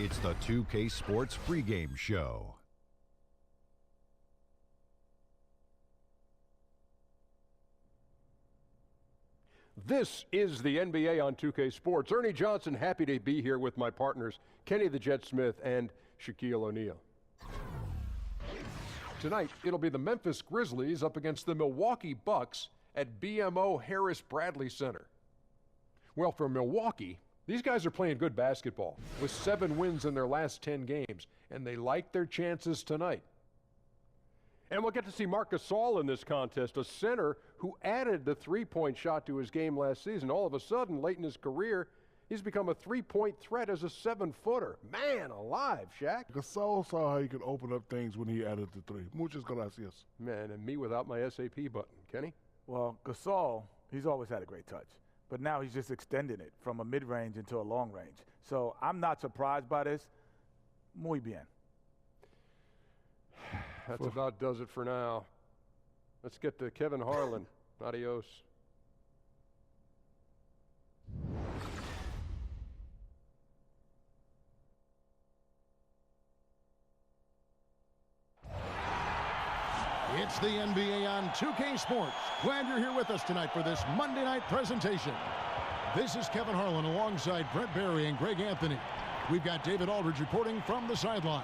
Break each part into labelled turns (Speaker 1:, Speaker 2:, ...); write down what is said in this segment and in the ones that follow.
Speaker 1: It's the 2K Sports pregame show.
Speaker 2: This is the NBA on 2K Sports. Ernie Johnson, happy to be here with my partners, Kenny the Jet Smith and Shaquille O'Neal. Tonight, it'll be the Memphis Grizzlies up against the Milwaukee Bucks at BMO Harris Bradley Center. Well, for Milwaukee, these guys are playing good basketball with 7 wins in their last 10 games, and they like their chances tonight. And we'll get to see Marc Gasol in this contest, a center who added the three-point shot to his game last season. All of a sudden, late in his career, he's become a three-point threat as a 7-footer. Man alive, Shaq.
Speaker 3: Gasol saw how he could open up things when he added the three. Muchas gracias.
Speaker 2: Man, and me without my SAP button. Kenny?
Speaker 4: Well, Gasol, he's always had a great touch. But now he's just extending it from a mid-range into a long range. So I'm not surprised by this. Muy bien.
Speaker 2: That's about does it for now. Let's get to Kevin Harlan. Adios.
Speaker 5: It's the NBA on 2K Sports. Glad you're here with us tonight for this Monday night presentation. This is Kevin Harlan alongside Brett Barry and Greg Anthony. We've got David Aldridge reporting from the sideline.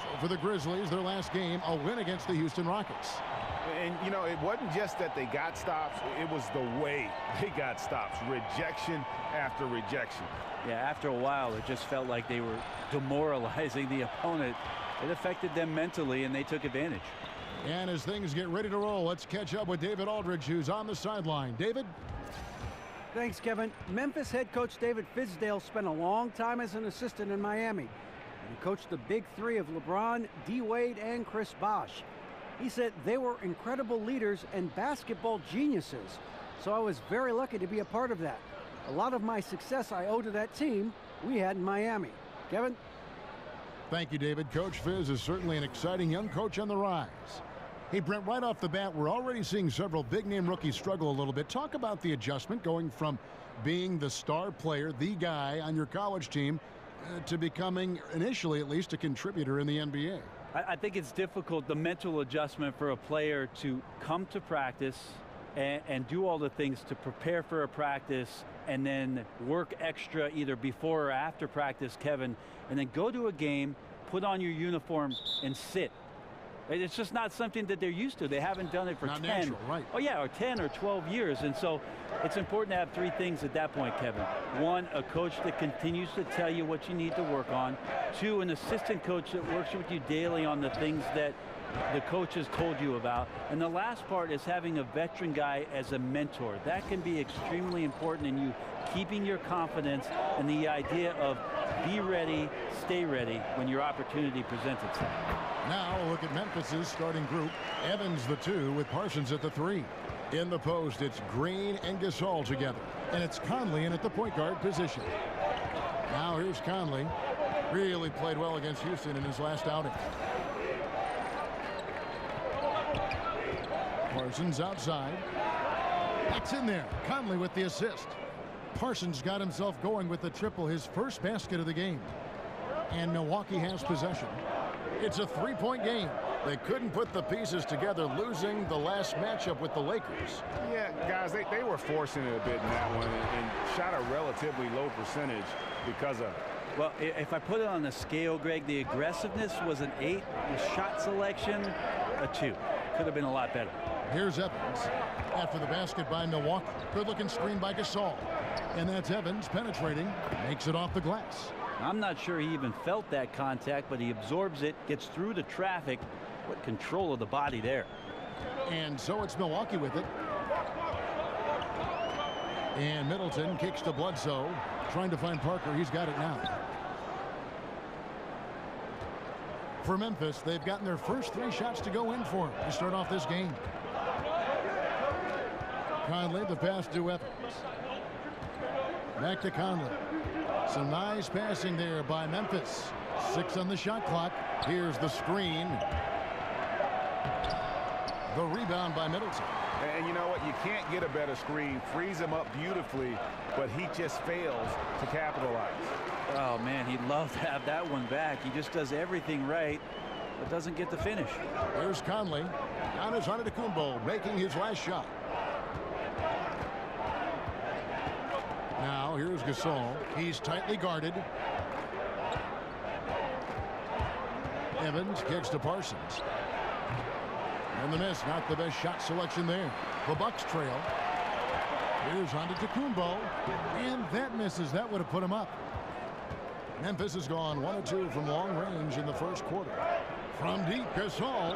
Speaker 5: So for the Grizzlies, their last game, a win against the Houston Rockets.
Speaker 6: And, you know, it wasn't just that they got stops, it was the way they got stops. Rejection after rejection.
Speaker 7: Yeah, after a while, it just felt like they were demoralizing the opponent. It affected them mentally, and they took advantage.
Speaker 5: And as things get ready to roll, let's catch up with David Aldridge, who's on the sideline. David?
Speaker 8: Thanks, Kevin. Memphis head coach David Fizdale spent a long time as an assistant in Miami. And he coached the big three of LeBron, D. Wade, and Chris Bosh. He said they were incredible leaders and basketball geniuses. So I was very lucky to be a part of that. A lot of my success I owe to that team we had in Miami. Kevin?
Speaker 5: Thank you, David. Coach Fizz is certainly an exciting young coach on the rise. Hey, Brent, right off the bat, we're already seeing several big-name rookies struggle a little bit. Talk about the adjustment going from being the star player, the guy on your college team, to becoming, initially at least, a contributor in the NBA.
Speaker 7: I think it's difficult, the mental adjustment for a player to come to practice and do all the things to prepare for a practice and then work extra either before or after practice, Kevin, and then go to a game, put on your uniform, and sit. It's just not something that they're used to. They haven't done it for 10.
Speaker 5: Natural, right.
Speaker 7: Oh yeah, or 10 or 12 years. And so it's important to have 3 things at that point, Kevin. 1, a coach that continues to tell you what you need to work on. 2, an assistant coach that works with you daily on the things that the coach has told you about. And the last part is having a veteran guy as a mentor. That can be extremely important in you keeping your confidence and the idea of be ready, stay ready when your opportunity presents itself.
Speaker 5: Now a look at Memphis's starting group. Evans the 2 with Parsons at the 3. In the post, it's Green and Gasol together. And it's Conley in at the point guard position. Now here's Conley. Really played well against Houston in his last outing. Parsons outside. That's in there. Conley with the assist. Parsons got himself going with the triple, his first basket of the game. And Milwaukee has possession. It's a 3-point game. They couldn't put the pieces together, losing the last matchup with the Lakers.
Speaker 6: Yeah, guys, they were forcing it a bit in that one and shot a relatively low percentage because of it.
Speaker 7: Well, if I put it on the scale, Greg, the aggressiveness was an 8. The shot selection, a 2. Could have been a lot better.
Speaker 5: Here's Evans. After the basket by Milwaukee. Good-looking screen by Gasol. And that's Evans penetrating. Makes it off the glass.
Speaker 7: I'm not sure he even felt that contact, but he absorbs it, gets through the traffic. What control of the body there.
Speaker 5: And so it's Milwaukee with it. And Middleton kicks to Bledsoe. Trying to find Parker. He's got it now. For Memphis, they've gotten their first 3 shots to go in for him to start off this game. Conley, the pass to Evans. Back to Conley. Some nice passing there by Memphis. 6 on the shot clock. Here's the screen. The rebound by Middleton.
Speaker 6: And you know what? You can't get a better screen. Frees him up beautifully, but he just fails to capitalize.
Speaker 7: Oh, man, he'd love to have that one back. He just does everything right, but doesn't get the finish.
Speaker 5: Here's Conley. Giannis Antetokounmpo making his last shot. Now, here's Gasol. He's tightly guarded. Evans kicks to Parsons. And the miss, not the best shot selection there. The Bucks trail. Here's Antetokounmpo. And that misses. That would have put him up. Memphis has gone 1 of 2 from long range in the first quarter. From deep, Gasol.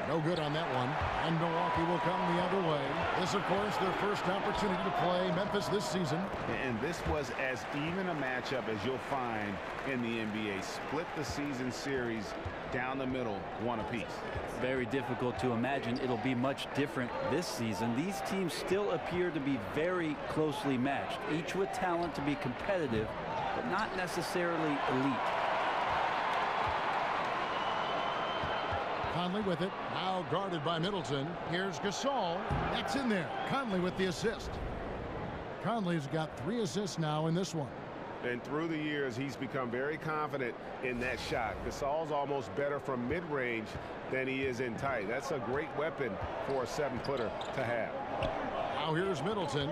Speaker 5: No good on that one. And Milwaukee will come the other way. This, of course, their first opportunity to play Memphis this season.
Speaker 6: And this was as even a matchup as you'll find in the NBA. Split the season series down the middle, 1 apiece.
Speaker 7: Very difficult to imagine it'll be much different this season. These teams still appear to be very closely matched, each with talent to be competitive, but not necessarily elite.
Speaker 5: Conley with it, now guarded by Middleton. Here's Gasol. That's in there. Conley with the assist. Conley's got 3 assists now in this one.
Speaker 6: And through the years, he's become very confident in that shot. Gasol's almost better from mid-range than he is in tight. That's a great weapon for a 7-footer to have.
Speaker 5: Now here's Middleton.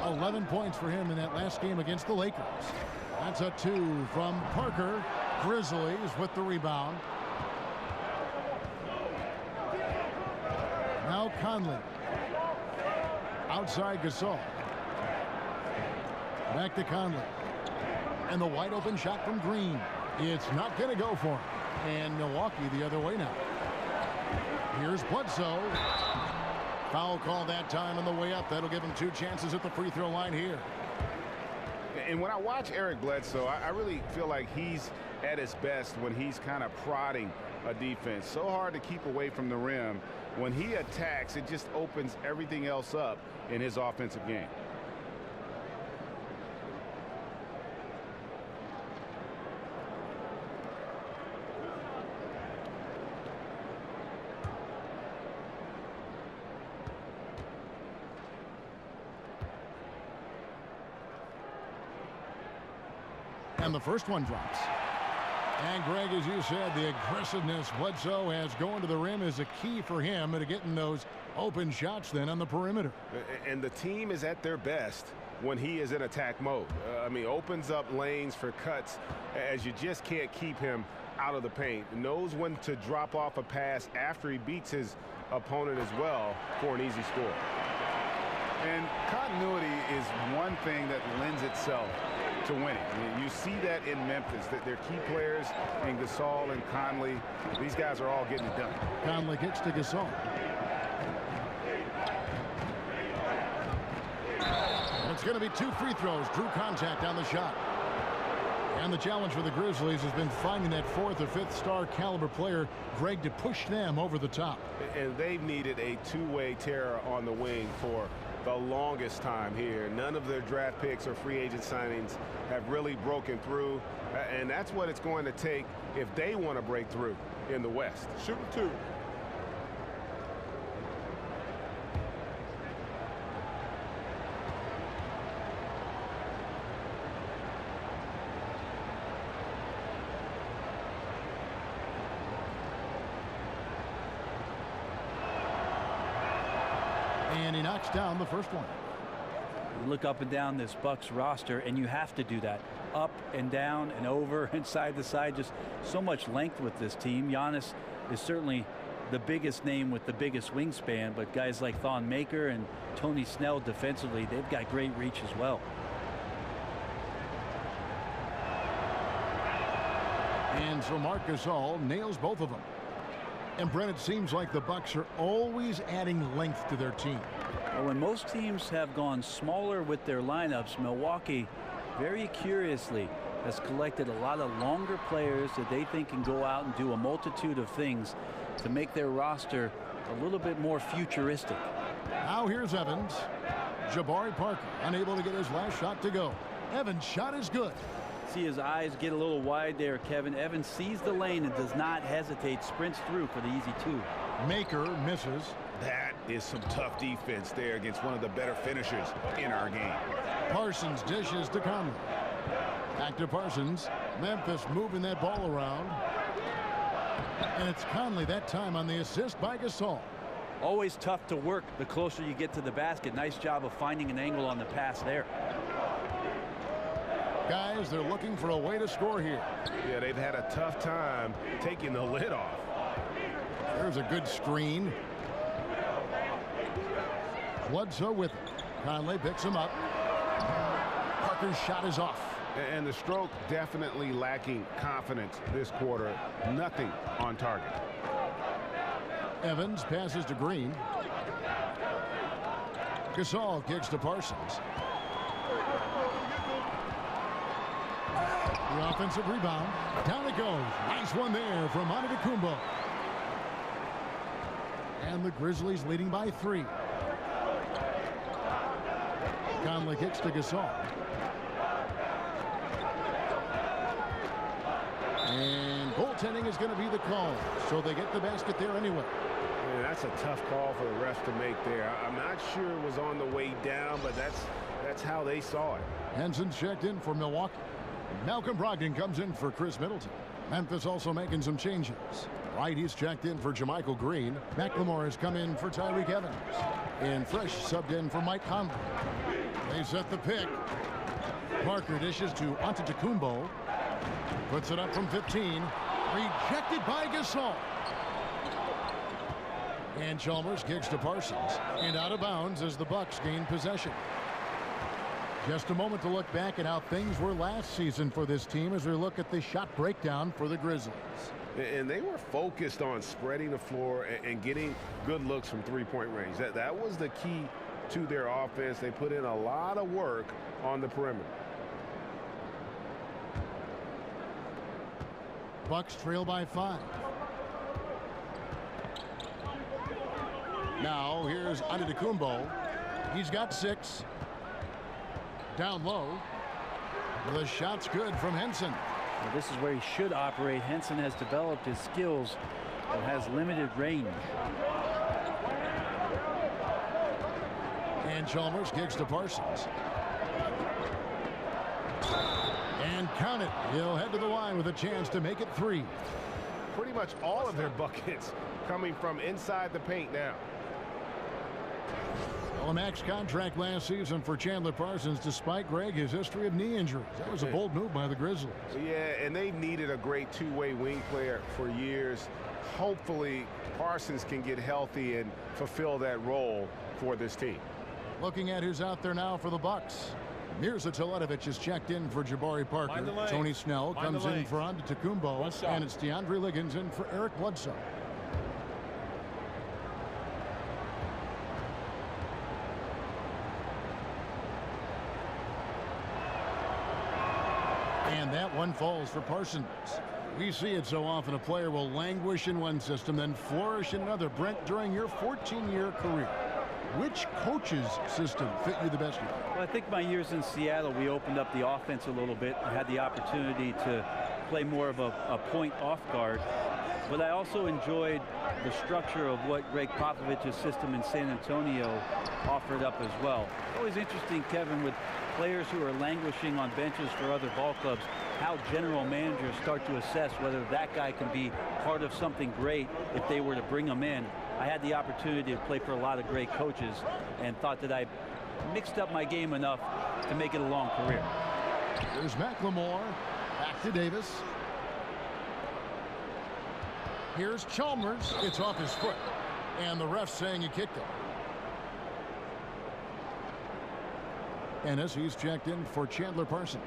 Speaker 5: 11 points for him in that last game against the Lakers. That's a 2 from Parker. Grizzlies with the rebound. Now Conley. Outside Gasol. Back to Conley. And the wide open shot from Green. It's not going to go for him. And Milwaukee the other way now. Here's Bledsoe. Foul call that time on the way up. That'll give him 2 chances at the free throw line here.
Speaker 6: And when I watch Eric Bledsoe, I really feel like he's at his best when he's kind of prodding a defense. So hard to keep away from the rim. When he attacks, it just opens everything else up in his offensive game.
Speaker 5: And the first one drops. And Greg, as you said, the aggressiveness Bledsoe has going to the rim is a key for him to getting those open shots then on the perimeter.
Speaker 6: And the team is at their best when he is in attack mode. I mean, opens up lanes for cuts as you just can't keep him out of the paint. Knows when to drop off a pass after he beats his opponent as well for an easy score.
Speaker 9: And continuity is one thing that lends itself to winning. I mean, you see that in Memphis, that their key players in Gasol and Conley, these guys are all getting it done.
Speaker 5: Conley kicks to Gasol. It's going to be 2 free throws. Drew contact on the shot. And the challenge for the Grizzlies has been finding that 4th or 5th star caliber player, Greg, to push them over the top.
Speaker 6: And they've needed a 2-way terror on the wing for the longest time here. None of their draft picks or free agent signings have really broken through. And that's what it's going to take if they want to break through in the West.
Speaker 3: Shoot 2.
Speaker 5: And he knocks down the first one.
Speaker 7: You look up and down this Bucks roster, and you have to do that. Up and down and over and side to side. Just so much length with this team. Giannis is certainly the biggest name with the biggest wingspan, but guys like Thon Maker and Tony Snell defensively, they've got great reach as well.
Speaker 5: And so Marc Gasol nails both of them. And Brent, it seems like the Bucks are always adding length to their team.
Speaker 7: Well, when most teams have gone smaller with their lineups, Milwaukee very curiously has collected a lot of longer players that they think can go out and do a multitude of things to make their roster a little bit more futuristic.
Speaker 5: Now here's Evans. Jabari Parker unable to get his last shot to go. Evans' shot is good.
Speaker 7: See his eyes get a little wide there, Kevin. Evans sees the lane and does not hesitate, sprints through for the easy 2.
Speaker 5: Maker misses.
Speaker 6: That is some tough defense there against one of the better finishers in our game.
Speaker 5: Parsons dishes to Conley. Back to Parsons. Memphis moving that ball around. And it's Conley that time on the assist by Gasol.
Speaker 7: Always tough to work the closer you get to the basket. Nice job of finding an angle on the pass there.
Speaker 5: Guys, they're looking for a way to score here.
Speaker 6: Yeah, they've had a tough time taking the lid off.
Speaker 5: There's a good screen. Bledsoe with it. Conley picks him up. Parker's shot is off.
Speaker 6: And the stroke definitely lacking confidence this quarter. Nothing on target.
Speaker 5: Evans passes to Green. Gasol kicks to Parsons. The offensive rebound. Down it goes. Nice one there from Antetokounmpo. And the Grizzlies leading by 3. Conley kicks to Gasol. And goaltending is going to be the call. So they get the basket there anyway.
Speaker 6: Yeah, that's a tough call for the refs to make there. I'm not sure it was on the way down, but that's how they saw it.
Speaker 5: Henson's checked in for Milwaukee. Malcolm Brogdon comes in for Chris Middleton. Memphis also making some changes. Right, he's checked in for Jermichael Green. McLemore has come in for Tyreke Evans. And Fresh subbed in for Mike Conley. They set the pick. Parker dishes to Antetokounmpo. Puts it up from 15. Rejected by Gasol. And Chalmers kicks to Parsons. And out of bounds as the Bucks gain possession. Just a moment to look back at how things were last season for this team as we look at the shot breakdown for the Grizzlies.
Speaker 6: And they were focused on spreading the floor and getting good looks from three-point range. That was the key to their offense. They put in a lot of work on the perimeter.
Speaker 5: Bucks trail by 5. Now here's Antetokounmpo. He's got 6. Down low. The shot's good from Henson.
Speaker 7: Well, this is where he should operate. Henson has developed his skills but has limited range.
Speaker 5: And Chalmers kicks to Parsons. And count it. He'll head to the line with a chance to make it 3.
Speaker 6: Pretty much all of their buckets coming from inside the paint now.
Speaker 5: Well, a max contract last season for Chandler Parsons despite, Greg, his history of knee injuries. That was a bold move by the Grizzlies.
Speaker 6: Yeah, and they needed a great two-way wing player for years. Hopefully, Parsons can get healthy and fulfill that role for this team.
Speaker 5: Looking at who's out there now for the Bucks. Mirza Teletovic is checked in for Jabari Parker. Tony Snell comes in for Antetokounmpo. And it's DeAndre Liggins in for Eric Bledsoe. And that one falls for Parsons. We see it so often. A player will languish in one system, then flourish in another. Brent, during your 14-year career, which coach's system fit you the best?
Speaker 7: Well, I think my years in Seattle, we opened up the offense a little bit. I had the opportunity to play more of a point off guard. But I also enjoyed the structure of what Greg Popovich's system in San Antonio offered up as well. Always interesting, Kevin, with players who are languishing on benches for other ball clubs, how general managers start to assess whether that guy can be part of something great if they were to bring him in. I had the opportunity to play for a lot of great coaches and thought that I mixed up my game enough to make it a long career.
Speaker 5: There's McLemore. Back to Davis. Here's Chalmers. It's off his foot. And the ref saying he kicked it. Ennis, he's checked in for Chandler Parsons.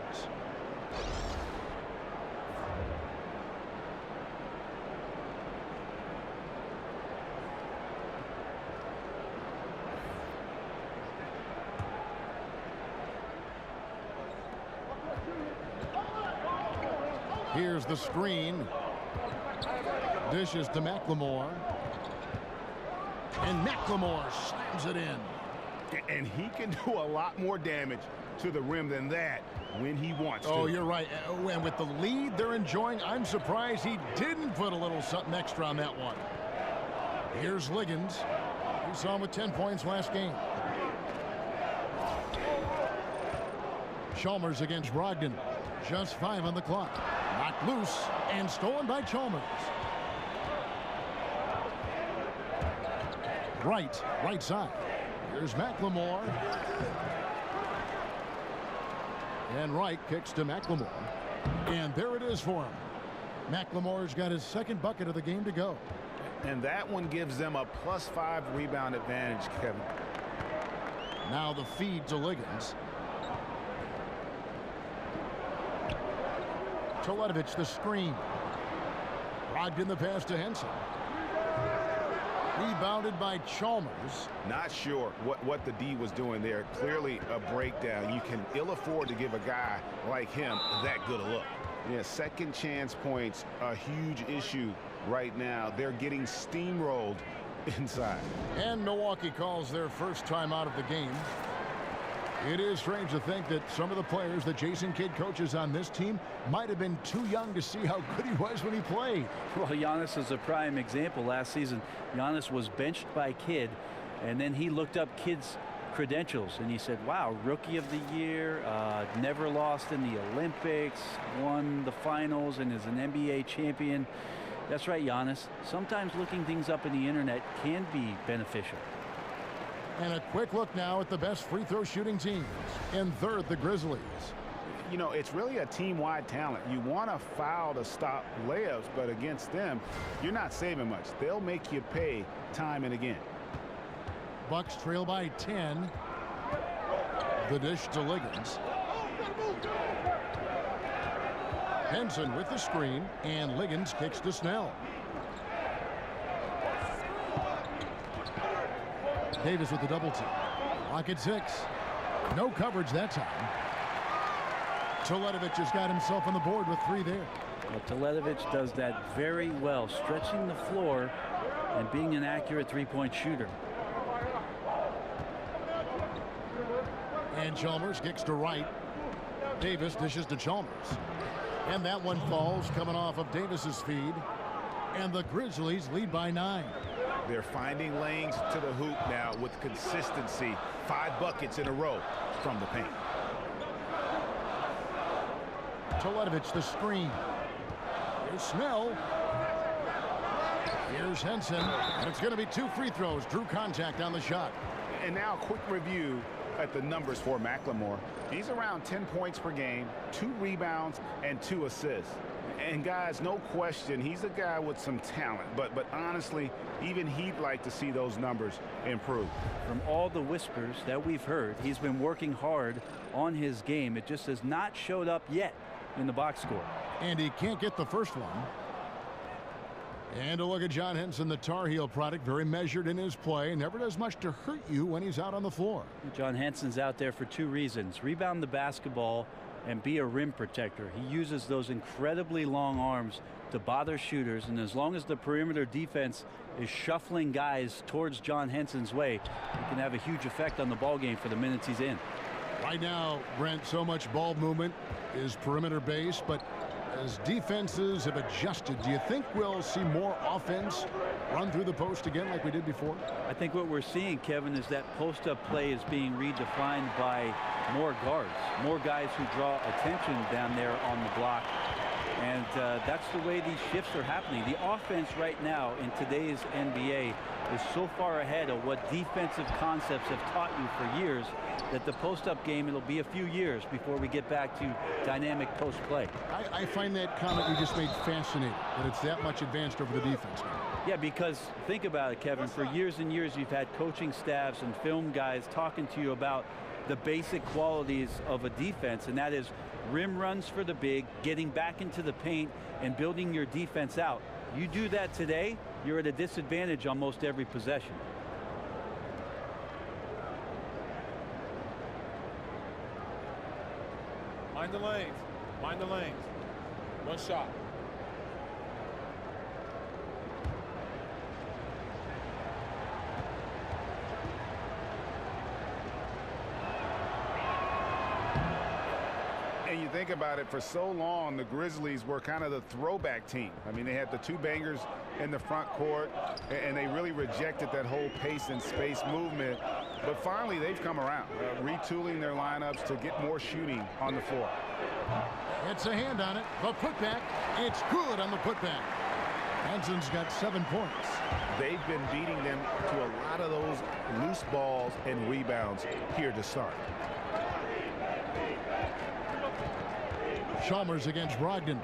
Speaker 5: Here's the screen. Dishes to McLemore. And McLemore slams it in.
Speaker 9: And he can do a lot more damage to the rim than that when he wants to.
Speaker 5: Oh, you're right. And with the lead they're enjoying, I'm surprised he didn't put a little something extra on that one. Here's Liggins. We saw him with 10 points last game. Chalmers against Brogdon. Just 5 on the clock. Knocked loose and stolen by Chalmers. Right side. Here's McLemore. And Wright kicks to McLemore. And there it is for him. McLemore's got his second bucket of the game to go.
Speaker 9: And that one gives them a +5 rebound advantage, Kevin.
Speaker 5: Now the feed to Liggins. Teletovic the screen. Logged in the pass to Henson. Rebounded by Chalmers.
Speaker 9: Not sure what the D was doing there. Clearly a breakdown. You can ill afford to give a guy like him that good a look. Yeah, second chance points, a huge issue right now. They're getting steamrolled inside.
Speaker 5: And Milwaukee calls their first time out of the game. It is strange to think that some of the players that Jason Kidd coaches on this team might have been too young to see how good he was when he played.
Speaker 7: Well, Giannis is a prime example. Last season, Giannis was benched by Kidd, and then he looked up Kidd's credentials, and he said, wow, rookie of the year, never lost in the Olympics, won the finals, and is an NBA champion. That's right, Giannis. Sometimes looking things up in the internet can be beneficial.
Speaker 5: And a quick look now at the best free throw shooting teams. In third, the Grizzlies.
Speaker 9: You know, it's really a team-wide talent. You want a foul to stop layups, but against them, you're not saving much. They'll make you pay time and again.
Speaker 5: Bucks trail by 10. The dish to Liggins. Henson with the screen, and Liggins kicks to Snell. Davis with the double team. Lock at 6. No coverage that time. Teletovic has got himself on the board with 3 there.
Speaker 7: Well, Teletovic does that very well, stretching the floor and being an accurate three-point shooter.
Speaker 5: And Chalmers kicks to Wright. Davis dishes to Chalmers. And that one falls coming off of Davis's feed. And the Grizzlies lead by 9.
Speaker 9: They're finding lanes to the hoop now with consistency. 5 buckets in a row from the paint.
Speaker 5: Teletovic the screen. Here's Snell. Here's Henson. And it's going to be 2 free throws. Drew contact on the shot.
Speaker 9: And now a quick review at the numbers for McLemore. He's around 10 points per game, 2 rebounds, and 2 assists. And guys, no question, he's a guy with some talent. But honestly, even he'd like to see those numbers improve.
Speaker 7: From all the whispers that we've heard, he's been working hard on his game. It just has not showed up yet in the box score.
Speaker 5: And he can't get the first one. And a look at John Henson, the Tar Heel product, very measured in his play. Never does much to hurt you when he's out on the floor.
Speaker 7: John Henson's out there for 2 reasons. Rebound the basketball and be a rim protector. He uses those incredibly long arms to bother shooters, and as long as the perimeter defense is shuffling guys towards John Henson's way, he can have a huge effect on the ball game for the minutes he's in.
Speaker 5: Right now, Brent, so much ball movement is perimeter based, but as defenses have adjusted, do you think we'll see more offense run through the post again like we did before?
Speaker 7: I think what we're seeing, Kevin, is that post-up play is being redefined by more guards, more guys who draw attention down there on the block. And that's the way these shifts are happening. The offense right now in today's NBA is so far ahead of what defensive concepts have taught you for years that the post-up game, it'll be a few years before we get back to dynamic post-play.
Speaker 5: I find that comment you just made fascinating, that it's that much advanced over the defense now.
Speaker 7: Yeah, because think about it, Kevin. For years and years, you've had coaching staffs and film guys talking to you about the basic qualities of a defense, and that is rim runs for the big, getting back into the paint, and building your defense out. You do that today, you're at a disadvantage on most every possession.
Speaker 10: Mind the lanes. Mind the lanes. 1 shot.
Speaker 9: And you think about it, for so long, the Grizzlies were kind of the throwback team. I mean, they had the 2 bangers in the front court, and they really rejected that whole pace and space movement. But finally, they've come around, retooling their lineups to get more shooting on the floor.
Speaker 5: It's a hand on it. The putback. It's good on the putback. Henson's got 7 points.
Speaker 6: They've been beating them to a lot of those loose balls and rebounds here to start.
Speaker 5: Chalmers against Brogdon.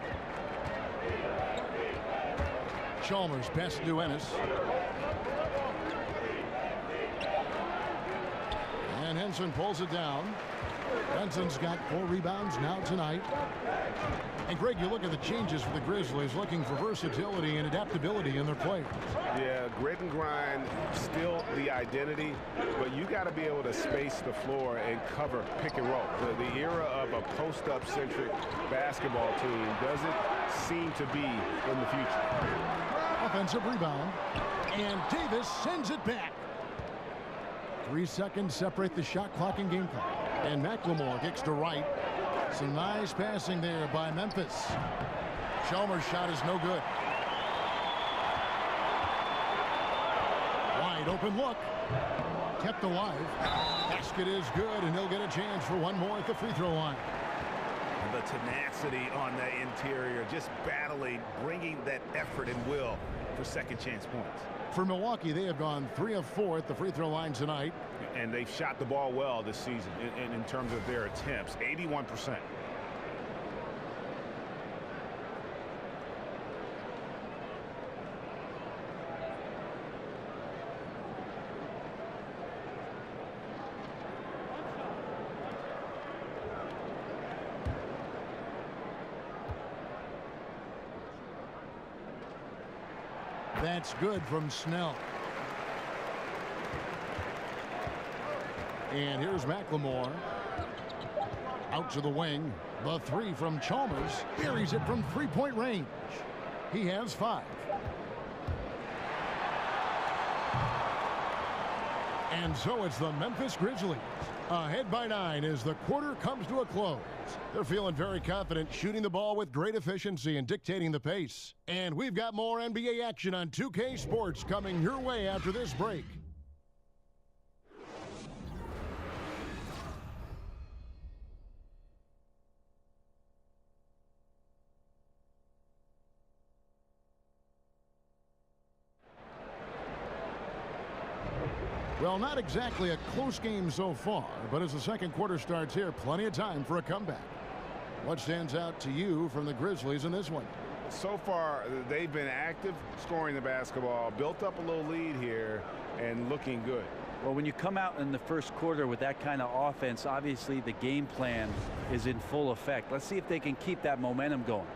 Speaker 5: Chalmers pass to Ennis. And Henson pulls it down. Henson's got 4 rebounds now tonight. And Greg, you look at the changes for the Grizzlies, looking for versatility and adaptability in their players.
Speaker 6: Yeah, grit and grind, still the identity, but you got to be able to space the floor and cover pick and roll. The era of a post-up centric basketball team doesn't seem to be in the future.
Speaker 5: Offensive rebound, and Davis sends it back. 3 seconds separate the shot clock and game clock. And McLemore kicks to right. Some nice passing there by Memphis. Chalmers' shot is no good. Wide open look. Kept alive. Basket is good, and he'll get a chance for one more at the free throw line.
Speaker 6: The tenacity on the interior, just battling, bringing that effort and will for second chance points.
Speaker 5: For Milwaukee, they have gone 3 of 4 at the free throw line tonight.
Speaker 6: And they've shot the ball well this season in terms of their attempts, 81%.
Speaker 5: That's good from Snell. And here's McLemore. Out to the wing. The 3 from Chalmers. Buries it from three-point range. He has 5. And so it's the Memphis Grizzlies ahead by 9 as the quarter comes to a close. They're feeling very confident, shooting the ball with great efficiency and dictating the pace. And we've got more NBA action on 2K Sports coming your way after this break. Well, not exactly a close game so far, but as the second quarter starts here, plenty of time for a comeback. What stands out to you from the Grizzlies in this one?
Speaker 9: So far, they've been active, scoring the basketball, built up a little lead here, and looking good.
Speaker 7: Well, when you come out in the first quarter with that kind of offense, obviously the game plan is in full effect. Let's see if they can keep that momentum going.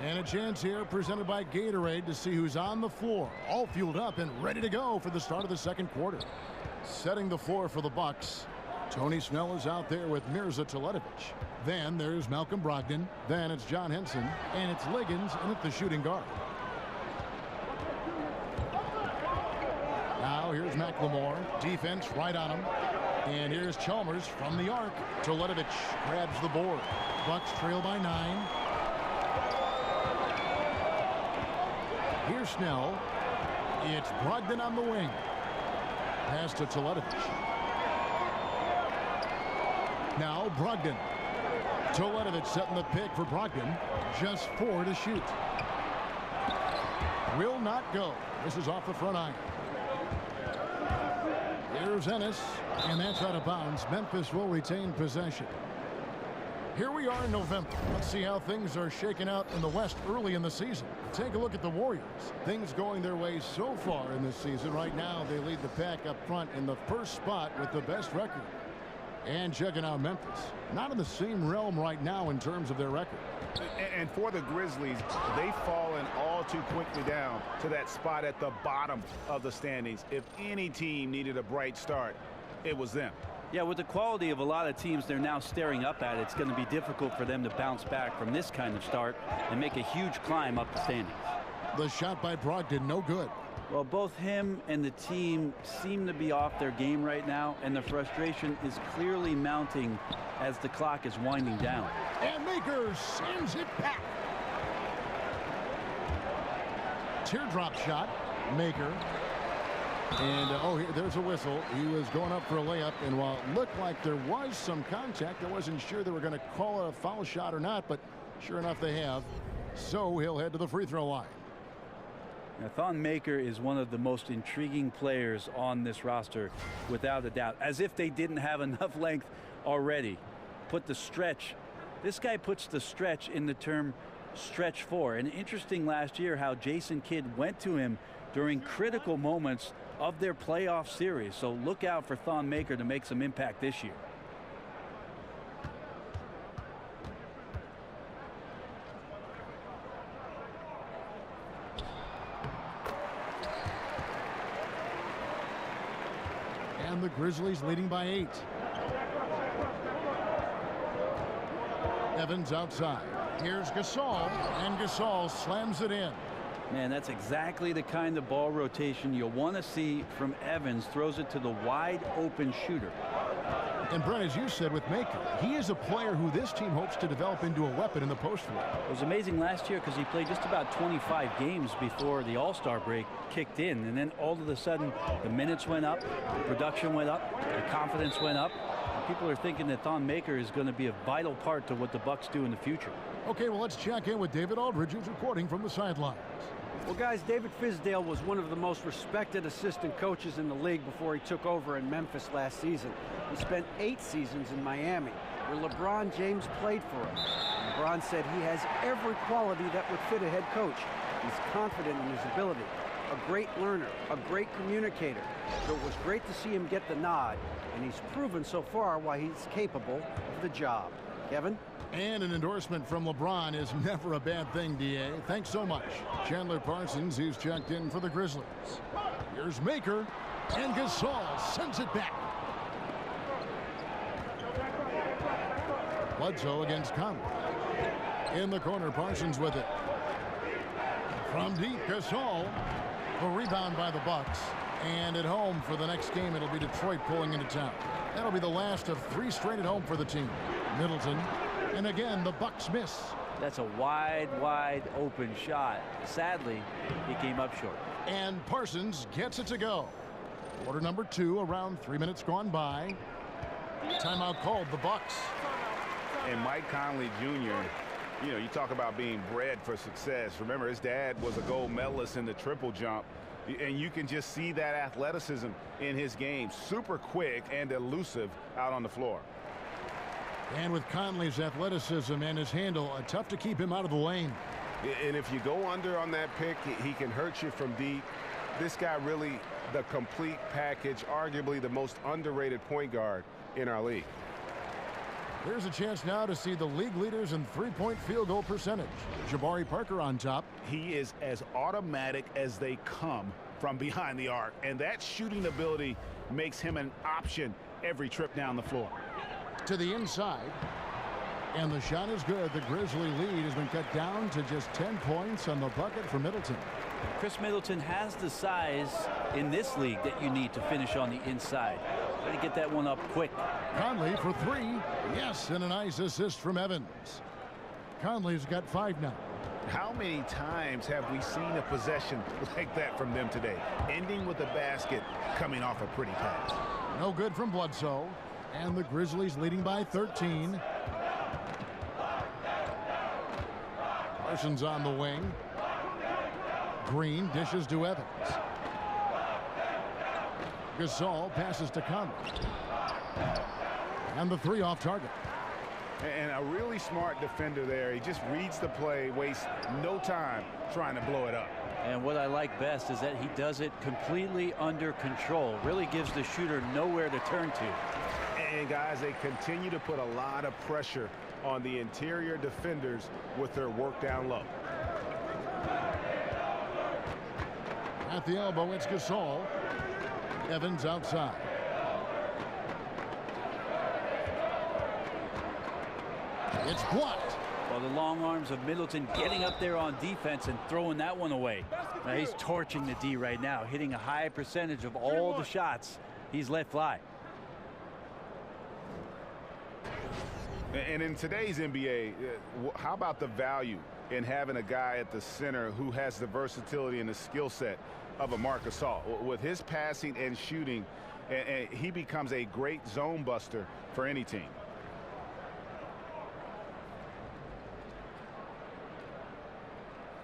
Speaker 5: And a chance here presented by Gatorade to see who's on the floor, all fueled up and ready to go for the start of the second quarter. Setting the floor for the Bucks. Tony Snell is out there with Mirza Teletovic. Then there's Malcolm Brogdon. Then it's John Henson. And it's Liggins and it's the shooting guard. Now here's McLemore. Defense right on him. And here's Chalmers from the arc. Teletovic grabs the board. Bucks trail by 9. Here's Snell. It's Brogdon on the wing. Pass to Teletovic. Now Brogdon. Teletovic setting the pick for Brogdon. Just 4 to shoot. Will not go. This is off the front iron. Here's Ennis. And that's out of bounds. Memphis will retain possession. Here we are in November. Let's see how things are shaking out in the West early in the season. Take a look at the Warriors. Things going their way so far in this season. Right now, they lead the pack up front in the first spot with the best record. And checking out Memphis. Not in the same realm right now in terms of their record.
Speaker 9: And for the Grizzlies, they've fallen all too quickly down to that spot at the bottom of the standings. If any team needed a bright start, it was them.
Speaker 7: Yeah, with the quality of a lot of teams they're now staring up at, it's going to be difficult for them to bounce back from this kind of start and make a huge climb up the standings.
Speaker 5: The shot by Brogdon, no good.
Speaker 7: Well, both him and the team seem to be off their game right now, and the frustration is clearly mounting as the clock is winding down.
Speaker 5: And Maker sends it back. Teardrop shot. Maker. And, there's a whistle. He was going up for a layup, and while it looked like there was some contact, I wasn't sure they were going to call a foul shot or not, but sure enough they have. So he'll head to the free throw line.
Speaker 7: Now, Thon Maker is one of the most intriguing players on this roster, without a doubt. As if they didn't have enough length already. Put the stretch. This guy puts the stretch in the term stretch 4. And interesting last year how Jason Kidd went to him during critical moments of their playoff series. So look out for Thon Maker to make some impact this year.
Speaker 5: And the Grizzlies leading by 8. Evans outside. Here's Gasol, and Gasol slams it in.
Speaker 7: Man, that's exactly the kind of ball rotation you'll want to see from Evans. Throws it to the wide open shooter.
Speaker 5: And Brent, as you said with Maker, he is a player who this team hopes to develop into a weapon in the post floor.
Speaker 7: It was amazing last year because he played just about 25 games before the All-Star break kicked in. And then all of a sudden, the minutes went up, the production went up, the confidence went up. And people are thinking that Thon Maker is going to be a vital part to what the Bucks do in the future.
Speaker 5: Okay, well, let's check in with David Aldridge, who's reporting from the sidelines.
Speaker 8: Well, guys, David Fizdale was one of the most respected assistant coaches in the league before he took over in Memphis last season. He spent 8 seasons in Miami, where LeBron James played for him. LeBron said he has every quality that would fit a head coach. He's confident in his ability, a great learner, a great communicator. So it was great to see him get the nod, and he's proven so far why he's capable of the job. Kevin?
Speaker 5: And an endorsement from LeBron is never a bad thing, D.A. Thanks so much. Chandler Parsons, who's checked in for the Grizzlies. Here's Maker, and Gasol sends it back. Bledsoe against Conley. In the corner, Parsons with it. From deep, Gasol. The rebound by the Bucks. And at home for the next game, it'll be Detroit pulling into town. That'll be the last of 3 straight at home for the team. Middleton. And again, the Bucks miss.
Speaker 7: That's a wide open shot. Sadly, he came up short.
Speaker 5: And Parsons gets it to go. Quarter number 2, around 3 minutes gone by. Timeout called, the Bucks.
Speaker 9: And Mike Conley Jr., you know, you talk about being bred for success. Remember, his dad was a gold medalist in the triple jump. And you can just see that athleticism in his game. Super quick and elusive out on the floor.
Speaker 5: And with Conley's athleticism and his handle, tough to keep him out of the lane.
Speaker 6: And if you go under on that pick, he can hurt you from deep. This guy really the complete package, arguably the most underrated point guard in our league.
Speaker 5: There's a chance now to see the league leaders in three-point field goal percentage. Jabari Parker on top.
Speaker 9: He is as automatic as they come from behind the arc, and that shooting ability makes him an option every trip down the floor.
Speaker 5: To the inside, and the shot is good. The Grizzly lead has been cut down to just 10 points on the bucket for Middleton.
Speaker 7: Chris Middleton has the size in this league that you need to finish on the inside. Got to get that one up quick.
Speaker 5: Conley for 3. Yes, and a nice assist from Evans. Conley's got 5 now.
Speaker 9: How many times have we seen a possession like that from them today? Ending with a basket, coming off a pretty pass.
Speaker 5: No good from Bledsoe. And the Grizzlies leading by 13. Parsons on the wing. Green dishes to Evans. Gasol passes to Conley. And the 3 off target.
Speaker 9: And a really smart defender there. He just reads the play, wastes no time trying to blow it up.
Speaker 7: And what I like best is that he does it completely under control. Really gives the shooter nowhere to turn to.
Speaker 6: And guys, they continue to put a lot of pressure on the interior defenders with their work down low.
Speaker 5: At the elbow, it's Gasol. Evans outside. It's blocked.
Speaker 7: Well, the long arms of Middleton getting up there on defense and throwing that one away. Now he's torching the D right now, hitting a high percentage of all the shots he's let fly.
Speaker 9: And in today's NBA, how about the value in having a guy at the center who has the versatility and the skill set of a Marc Gasol? With his passing and shooting, and he becomes a great zone buster for any team.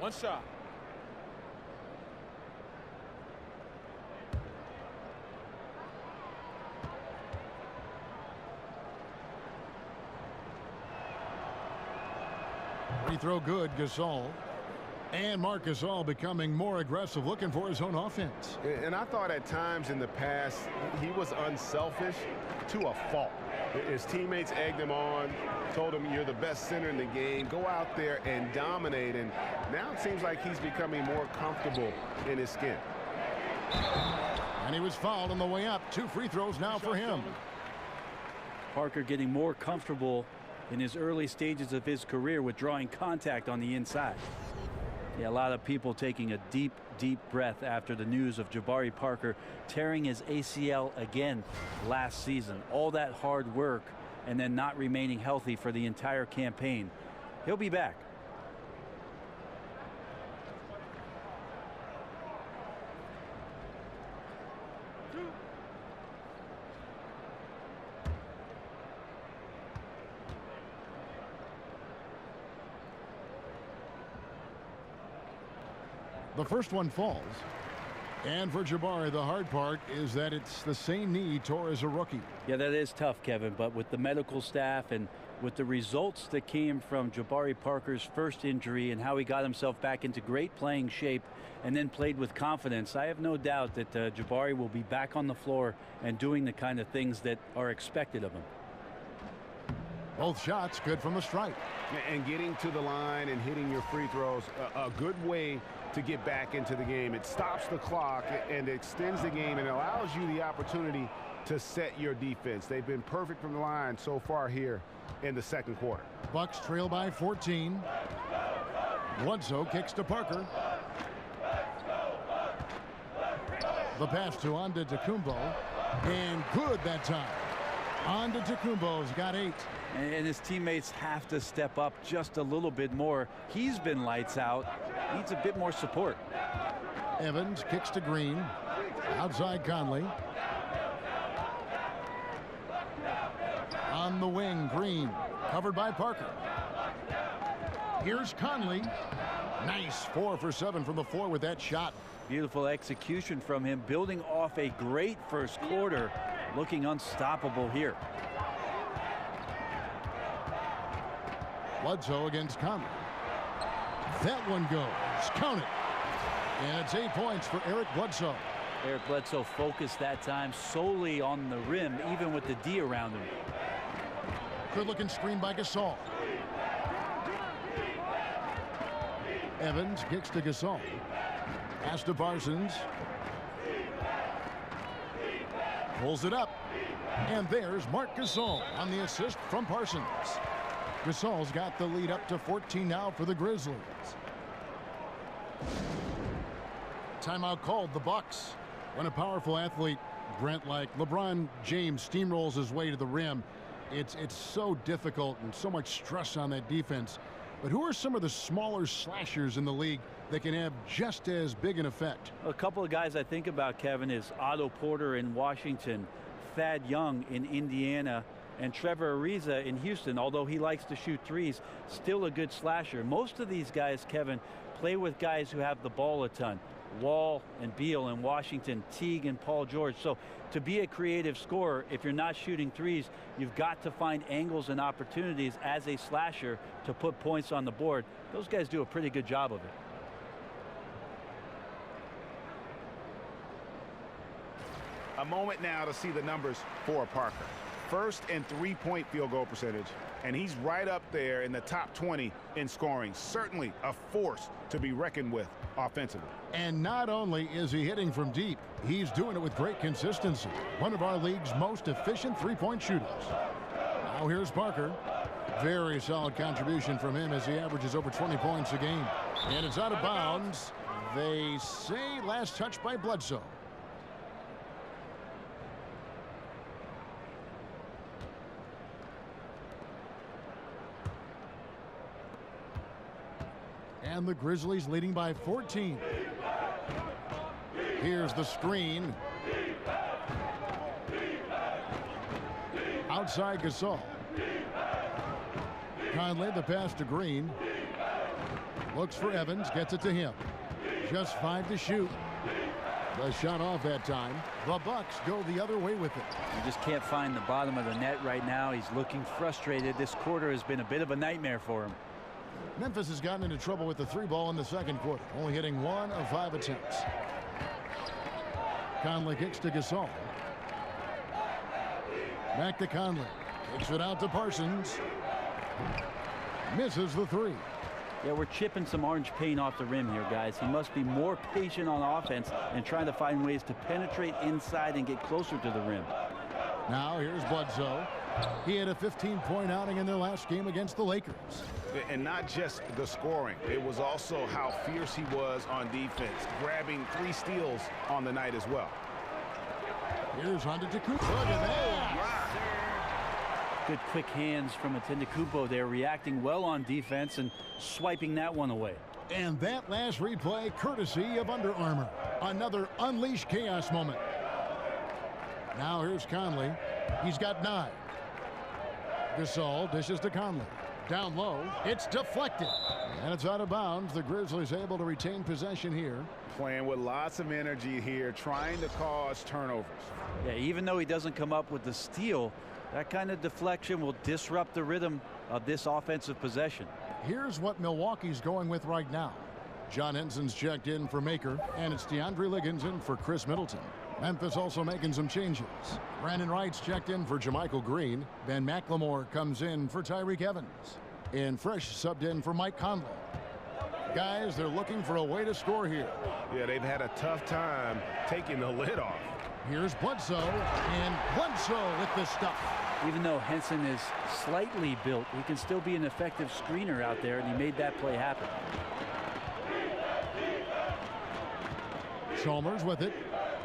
Speaker 10: One shot.
Speaker 5: Free throw good, Gasol. And Marc Gasol becoming more aggressive, looking for his own offense.
Speaker 6: And I thought at times in the past he was unselfish to a fault. His teammates egged him on, told him you're the best center in the game, go out there and dominate. And now it seems like he's becoming more comfortable in his skin.
Speaker 5: And he was fouled on the way up. 2 free throws now for him.
Speaker 7: Parker getting more comfortable in his early stages of his career with drawing contact on the inside. Yeah, a lot of people taking a deep, deep breath after the news of Jabari Parker tearing his ACL again last season. All that hard work and then not remaining healthy for the entire campaign. He'll be back.
Speaker 5: The first one falls. And for Jabari, the hard part is that it's the same knee he tore as a rookie.
Speaker 7: Yeah, that is tough, Kevin, but with the medical staff and with the results that came from Jabari Parker's first injury and how he got himself back into great playing shape and then played with confidence, I have no doubt that Jabari will be back on the floor and doing the kind of things that are expected of him.
Speaker 5: Both shots good from the stripe.
Speaker 6: And getting to the line and hitting your free throws, a good way to get back into the game. It stops the clock and extends the game and allows you the opportunity to set your defense. They've been perfect from the line so far here in the second quarter.
Speaker 5: Bucks trail by 14. Bledsoe kicks to Parker. The pass to Antetokounmpo, and good that time. Antetokounmpo's got 8.
Speaker 7: And his teammates have to step up just a little bit more. He's been lights out. Needs a bit more support.
Speaker 5: Evans kicks to Green. Outside Conley. On the wing, Green. Covered by Parker. Here's Conley. Nice 4 for 7 from the floor with that shot.
Speaker 7: Beautiful execution from him, building off a great first quarter. Looking unstoppable here.
Speaker 5: Bledsoe against Conley. That one goes. Count it. And it's 8 points for Eric Bledsoe.
Speaker 7: Eric Bledsoe focused that time solely on the rim, even with the D around him.
Speaker 5: Good looking screen by Gasol. Evans kicks to Gasol. Pass to Parsons. Pulls it up. And there's Marc Gasol on the assist from Parsons. Gasol's got the lead up to 14 now for the Grizzlies. Timeout called, the Bucks. When a powerful athlete, Brent, like LeBron James steamrolls his way to the rim, it's so difficult and so much stress on that defense. But who are some of the smaller slashers in the league that can have just as big an effect?
Speaker 7: A couple of guys I think about, Kevin, is Otto Porter in Washington, Thad Young in Indiana, and Trevor Ariza in Houston. Although he likes to shoot threes, still a good slasher. Most of these guys, Kevin, play with guys who have the ball a ton. Wall and Beal in Washington, Teague and Paul George. So to be a creative scorer, if you're not shooting threes, you've got to find angles and opportunities as a slasher to put points on the board. Those guys do a pretty good job of it.
Speaker 9: A moment now to see the numbers for Parker. First and 3-point field goal percentage, and he's right up there in the top 20 in scoring. Certainly a force to be reckoned with offensively.
Speaker 5: And not only is he hitting from deep, he's doing it with great consistency. One of our league's most efficient three-point shooters. Now here's Parker. Very solid contribution from him as he averages over 20 points a game. And it's out of bounds. They say last touch by Bledsoe. And the Grizzlies leading by 14. Here's the screen. Outside Gasol. Conley, the pass to Green. Looks for Evans, gets it to him. Just 5 to shoot. The shot off that time. The Bucks go the other way with it.
Speaker 7: You just can't find the bottom of the net right now. He's looking frustrated. This quarter has been a bit of a nightmare for him.
Speaker 5: Memphis has gotten into trouble with the 3 ball in the second quarter, only hitting 1 of 5 attempts. Conley kicks to Gasol. Back to Conley. Kicks it out to Parsons. Misses the 3.
Speaker 7: Yeah, we're chipping some orange paint off the rim here, guys. He must be more patient on offense and trying to find ways to penetrate inside and get closer to the rim.
Speaker 5: Now here's Bledsoe. He had a 15-point outing in their last game against the Lakers.
Speaker 6: And not just the scoring. It was also how fierce he was on defense, grabbing 3 steals on the night as well.
Speaker 5: Here's Antetokounmpo. Look at that.
Speaker 7: Good quick hands from Antetokounmpo there, reacting well on defense and swiping that one away.
Speaker 5: And that last replay courtesy of Under Armour. Another unleashed chaos moment. Now here's Conley. He's got 9. Gasol dishes to Conley. Down low. It's deflected. And it's out of bounds. The Grizzlies able to retain possession here.
Speaker 9: Playing with lots of energy here, trying to cause turnovers.
Speaker 7: Yeah, even though he doesn't come up with the steal, that kind of deflection will disrupt the rhythm of this offensive possession.
Speaker 5: Here's what Milwaukee's going with right now. John Henson's checked in for Maker, and it's DeAndre Liggins in for Chris Middleton. Memphis also making some changes. Brandon Wright's checked in for Jermichael Green. Ben McLemore comes in for Tyreek Evans. And Fresh subbed in for Mike Conley. Guys, they're looking for a way to score here.
Speaker 6: Yeah, they've had a tough time taking the lid off.
Speaker 5: Here's Bledsoe, and Bledsoe with the stuff.
Speaker 7: Even though Henson is slightly built, he can still be an effective screener out there, and he made that play happen.
Speaker 5: Chalmers with it.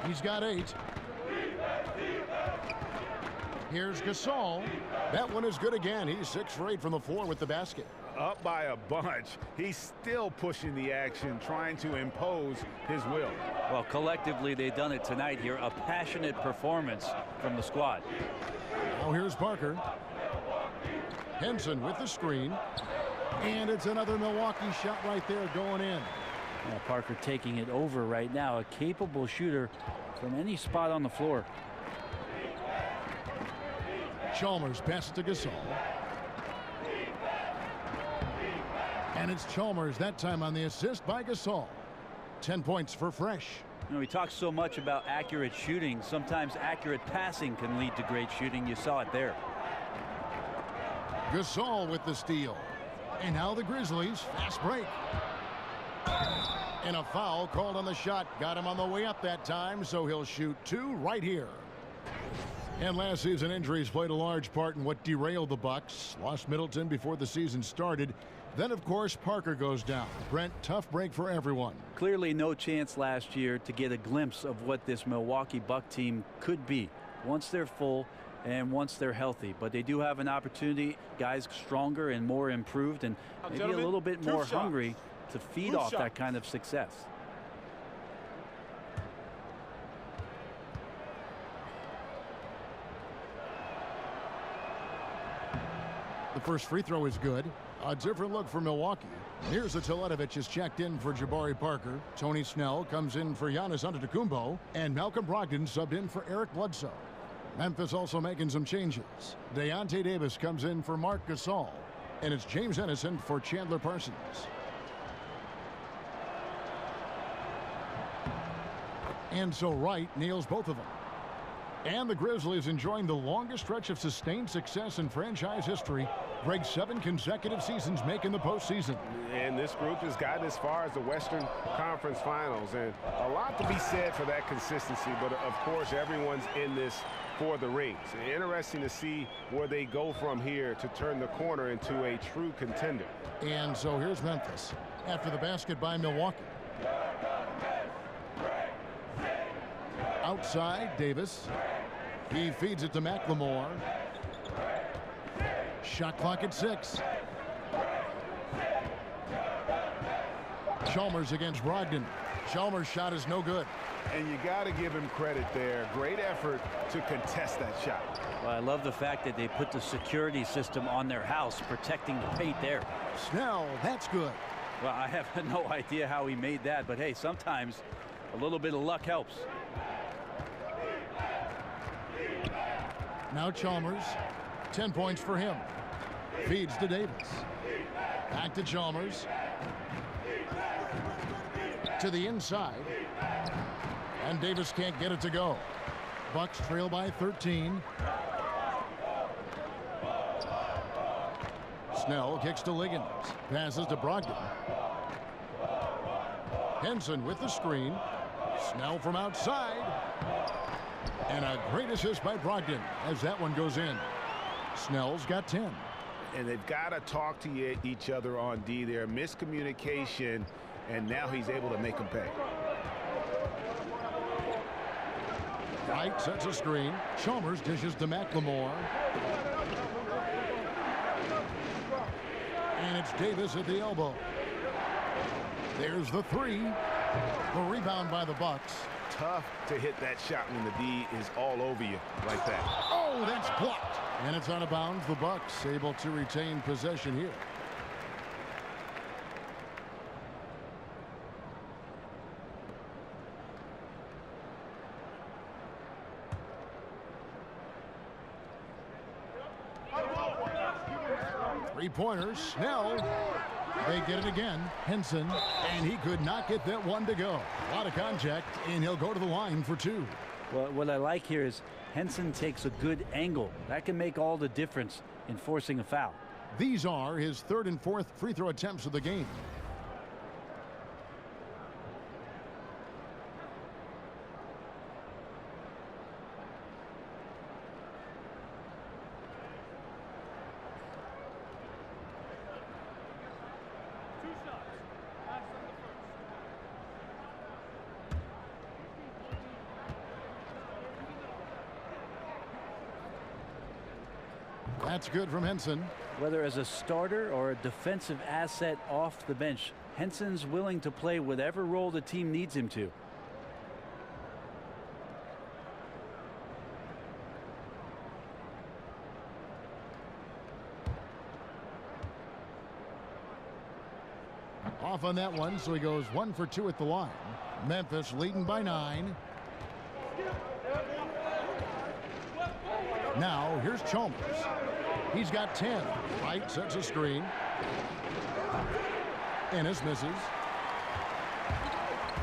Speaker 5: He's got 8. Here's Gasol. That one is good again. He's 6 for 8 from the floor with the basket.
Speaker 6: Up by a bunch. He's still pushing the action, trying to impose his will.
Speaker 7: Well, collectively, they've done it tonight here. A passionate performance from the squad.
Speaker 5: Now here's Parker. Henson with the screen. And it's another Milwaukee shot right there going in.
Speaker 7: Yeah, Parker taking it over right now. A capable shooter from any spot on the floor.
Speaker 5: Chalmers passes to Gasol. And it's Chalmers that time on the assist by Gasol. 10 points for Fresh.
Speaker 7: You know, he talks so much about accurate shooting. Sometimes accurate passing can lead to great shooting. You saw it there.
Speaker 5: Gasol with the steal. And now the Grizzlies, fast break. And a foul called on the shot. Got him on the way up that time, so he'll shoot 2 right here. And last season, injuries played a large part in what derailed the Bucks. Lost Middleton before the season started. Then, of course, Parker goes down. Brent, tough break for everyone.
Speaker 7: Clearly no chance last year to get a glimpse of what this Milwaukee Buck team could be once they're full and once they're healthy. But they do have an opportunity. Guys stronger and more improved and maybe a little bit more hungry to feed off that kind of success.
Speaker 5: The first free throw is good. A different look for Milwaukee. Here's Teletovic is checked in for Jabari Parker. Tony Snell comes in for Giannis Antetokounmpo. And Malcolm Brogdon subbed in for Eric Bledsoe. Memphis also making some changes. Deontay Davis comes in for Marc Gasol. And it's James Ennison for Chandler Parsons. And so Wright nails both of them. And the Grizzlies enjoying the longest stretch of sustained success in franchise history. Greg's 7 consecutive seasons making the postseason.
Speaker 6: And this group has gotten as far as the Western Conference Finals. And a lot to be said for that consistency. But, of course, everyone's in this for the rings. Interesting to see where they go from here to turn the corner into a true contender.
Speaker 5: And so here's Memphis after the basket by Milwaukee. Outside, Davis. He feeds it to McLemore. Shot clock at 6. Chalmers against Brogdon. Chalmers' shot is no good.
Speaker 9: And you got to give him credit there. Great effort to contest that shot.
Speaker 7: Well, I love the fact that they put the security system on their house, protecting the paint there.
Speaker 5: Snell, that's good.
Speaker 7: Well, I have no idea how he made that, but hey, sometimes a little bit of luck helps.
Speaker 5: Now Chalmers, 10 points for him. Feeds to Davis. Back to Chalmers. To the inside. And Davis can't get it to go. Bucks trail by 13. Snell kicks to Liggins. Passes to Brogdon. Henson with the screen. Snell from outside. And a great assist by Brogdon as that one goes in. Snell's got 10.
Speaker 6: And they've got to talk to each other on D there. Miscommunication, and now he's able to make them pay.
Speaker 5: Wright sets a screen. Chalmers dishes to McLemore. And it's Davis at the elbow. There's the three. The rebound by the Bucks.
Speaker 6: Tough to hit that shot when the D is all over you like that.
Speaker 5: Oh, that's blocked. And it's out of bounds. The Bucks able to retain possession here. Three-pointers. Snell. They get it again. Henson. And he could not get that one to go. A lot of contact, and he'll go to the line for two.
Speaker 7: Well, what I like here is Henson takes a good angle. That can make all the difference in forcing a foul.
Speaker 5: These are his third and fourth free throw attempts of the game. That's good from Henson.
Speaker 7: Whether as a starter or a defensive asset off the bench, Henson's willing to play whatever role the team needs him to.
Speaker 5: Off on that one, so he goes 1 for 2 at the line. Memphis leading by 9. Now here's Chalmers. He's got 10. Wright sets a screen. Ennis misses.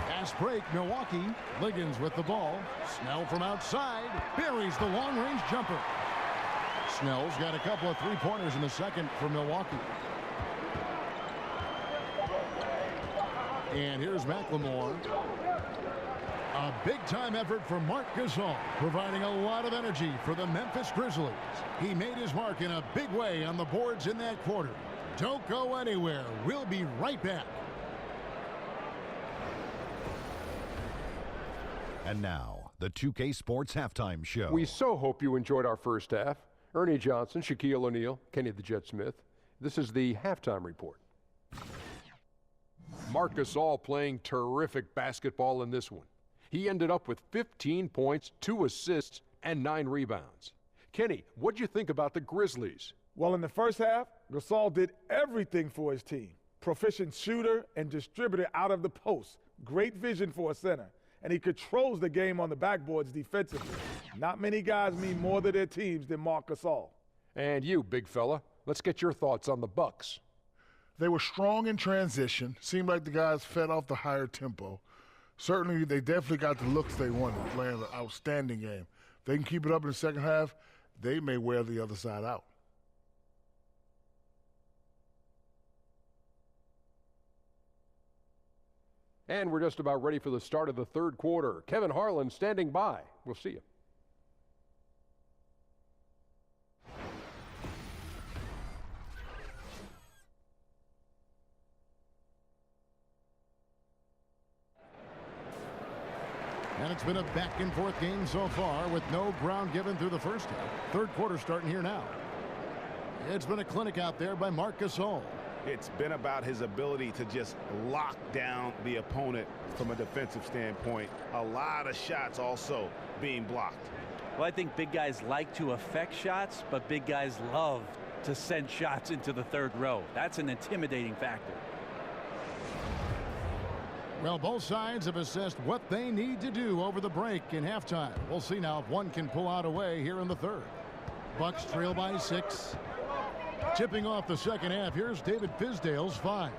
Speaker 5: Fast break, Milwaukee. Liggins with the ball. Snell from outside. Buries the long-range jumper. Snell's got a couple of three-pointers in the second for Milwaukee. And here's McLemore. A big-time effort from Marc Gasol, providing a lot of energy for the Memphis Grizzlies. He made his mark in a big way on the boards in that quarter. Don't go anywhere. We'll be right back.
Speaker 1: And now, the 2K Sports Halftime Show.
Speaker 2: We so hope you enjoyed our first half. Ernie Johnson, Shaquille O'Neal, Kenny the Jet Smith. This is the halftime report. Marc Gasol playing terrific basketball in this one. He ended up with 15 points, 2 assists, and 9 rebounds. Kenny, what'd you think about the Grizzlies?
Speaker 4: Well, in the first half, Gasol did everything for his team. Proficient shooter and distributor out of the post. Great vision for a center. And he controls the game on the backboards defensively. Not many guys mean more to their teams than Marc Gasol.
Speaker 2: And you, big fella, let's get your thoughts on the Bucks.
Speaker 3: They were strong in transition. Seemed like the guys fed off the higher tempo. Certainly, they definitely got the looks they wanted, playing an outstanding game. If they can keep it up in the second half, they may wear the other side out.
Speaker 2: And we're just about ready for the start of the third quarter. Kevin Harlan standing by. We'll see you.
Speaker 5: And it's been a back-and-forth game so far with no ground given through the first half. Third quarter starting here now. It's been a clinic out there by Marc Gasol.
Speaker 6: It's been about his ability to just lock down the opponent from a defensive standpoint. A lot of shots also being blocked.
Speaker 7: Well, I think big guys like to affect shots, but big guys love to send shots into the third row. That's an intimidating factor.
Speaker 5: Well, both sides have assessed what they need to do over the break in halftime. We'll see now if one can pull out away here in the third. Bucks trail by 6. Tipping off the second half, here's David Fizdale's 5.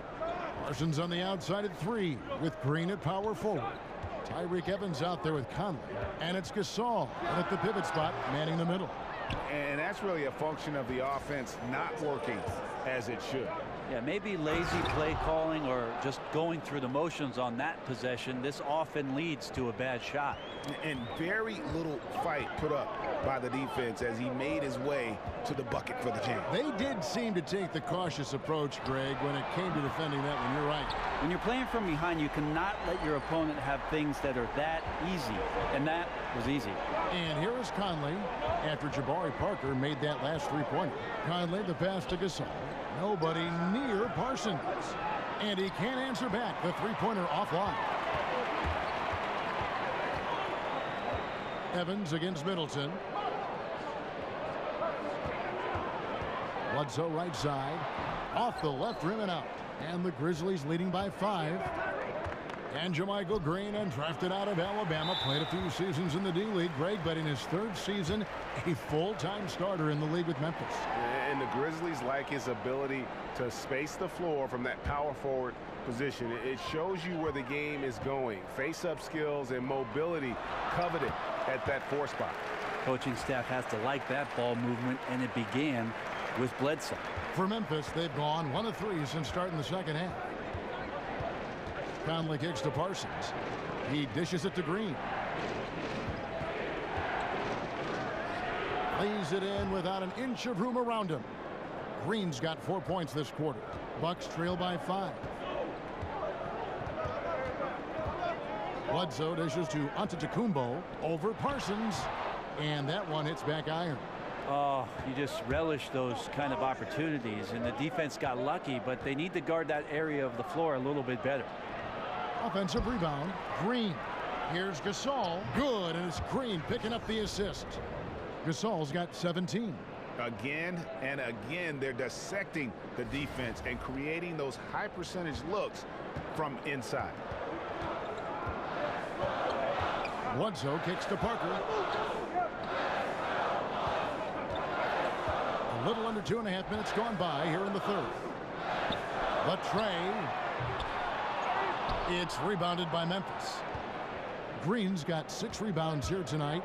Speaker 5: Parsons on the outside at 3 with Green at power forward. Tyreek Evans out there with Conley. And it's Gasol at the pivot spot, manning the middle.
Speaker 6: And that's really a function of the offense not working as it should.
Speaker 7: Yeah, maybe lazy play calling or just going through the motions on that possession. This often leads to a bad shot.
Speaker 6: And very little fight put up by the defense as he made his way to the bucket for the jam.
Speaker 5: They did seem to take the cautious approach, Greg, when it came to defending that one. You're right.
Speaker 7: When you're playing from behind, you cannot let your opponent have things that are that easy. And that was easy.
Speaker 5: And here is Conley after Jabari Parker made that last three-pointer. Conley, the pass to Gasol. Nobody near Parsons. And he can't answer back. The three-pointer offline. Evans against Middleton. Bledsoe right side. Off the left rim and out. And the Grizzlies leading by 5. And Jermichael Green, undrafted out of Alabama, played a few seasons in the D-League. Greg, but in his 3rd season, a full-time starter in the league with Memphis.
Speaker 6: And the Grizzlies like his ability to space the floor from that power forward position. It shows you where the game is going. Face-up skills and mobility coveted at that 4 spot.
Speaker 7: Coaching staff has to like that ball movement, and it began with Bledsoe.
Speaker 5: For Memphis, they've gone 1 of 3 since starting the second half. Conley kicks to Parsons. He dishes it to Green. Lays it in without an inch of room around him. Green's got 4 points this quarter. Bucks trail by 5. Bledsoe dishes to Antetokounmpo over Parsons. And that one hits back iron.
Speaker 7: Oh, you just relish those kind of opportunities. And the defense got lucky, but they need to guard that area of the floor a little bit better.
Speaker 5: Offensive rebound. Green. Here's Gasol. Good, and it's Green picking up the assist. Gasol's got 17.
Speaker 6: Again and again, they're dissecting the defense and creating those high percentage looks from inside.
Speaker 5: Bledsoe kicks to Parker. A little under 2.5 minutes gone by here in the third. Latrey. It's rebounded by Memphis. Green's got 6 rebounds here tonight.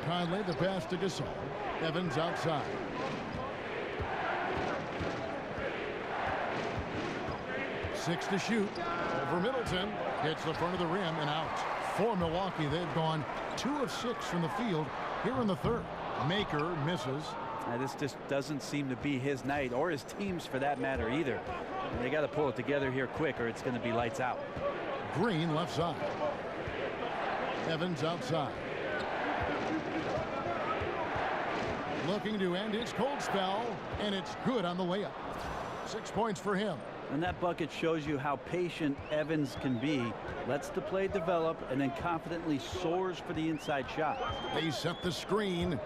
Speaker 5: Conley, the pass to Gasol. Evans outside. Six to shoot. Over Middleton. Hits the front of the rim and out. For Milwaukee, they've gone 2 of 6 from the field here in the third. Maker misses.
Speaker 7: This just doesn't seem to be his night, or his team's for that matter either. They got to pull it together here quick, or it's going to be lights out.
Speaker 5: Green left side. Evans outside. Looking to end his cold spell, and it's good on the way up. 6 points for him.
Speaker 7: And that bucket shows you how patient Evans can be. Lets the play develop and then confidently soars for the inside shot.
Speaker 5: They set the screen.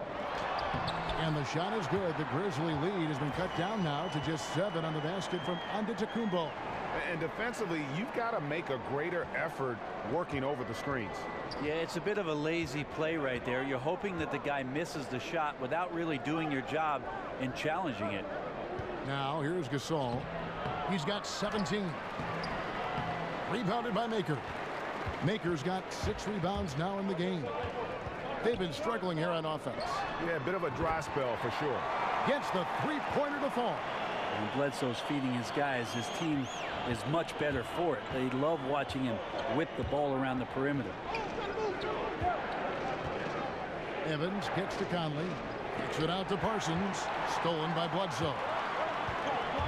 Speaker 5: And the shot is good. The Grizzly lead has been cut down now to just 7 on the basket from Antetokounmpo.
Speaker 6: And defensively, you've got to make a greater effort working over the screens.
Speaker 7: Yeah, it's a bit of a lazy play right there. You're hoping that the guy misses the shot without really doing your job in challenging it.
Speaker 5: Now here's Gasol. He's got 17. Rebounded by Maker. Maker's got 6 rebounds now in the game. They've been struggling here on offense.
Speaker 6: Yeah, a bit of a dry spell for sure.
Speaker 5: Gets the three-pointer to fall.
Speaker 7: And Bledsoe's feeding his guys. His team is much better for it. They love watching him whip the ball around the perimeter.
Speaker 5: Evans kicks to Conley. Kicks it out to Parsons. Stolen by Bledsoe.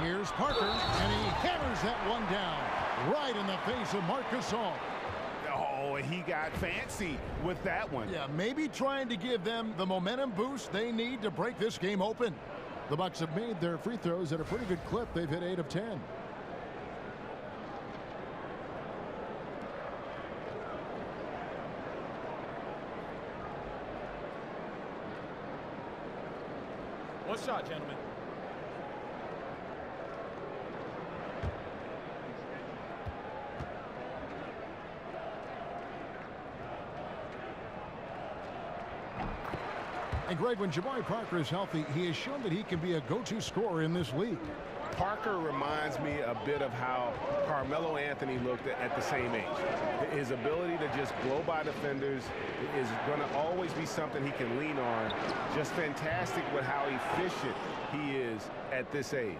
Speaker 5: Here's Parker, and he hammers that one down right in the face of Marc Gasol.
Speaker 6: Oh, he got fancy with that one.
Speaker 5: Yeah, maybe trying to give them the momentum boost they need to break this game open. The Bucks have made their free throws at a pretty good clip. They've hit 8 of 10.
Speaker 10: One shot, gentlemen.
Speaker 5: And Greg, when Jabari Parker is healthy, he has shown that he can be a go-to scorer in this league.
Speaker 6: Parker reminds me a bit of how Carmelo Anthony looked at the same age. His ability to just blow by defenders is going to always be something he can lean on. Just fantastic with how efficient he is at this age.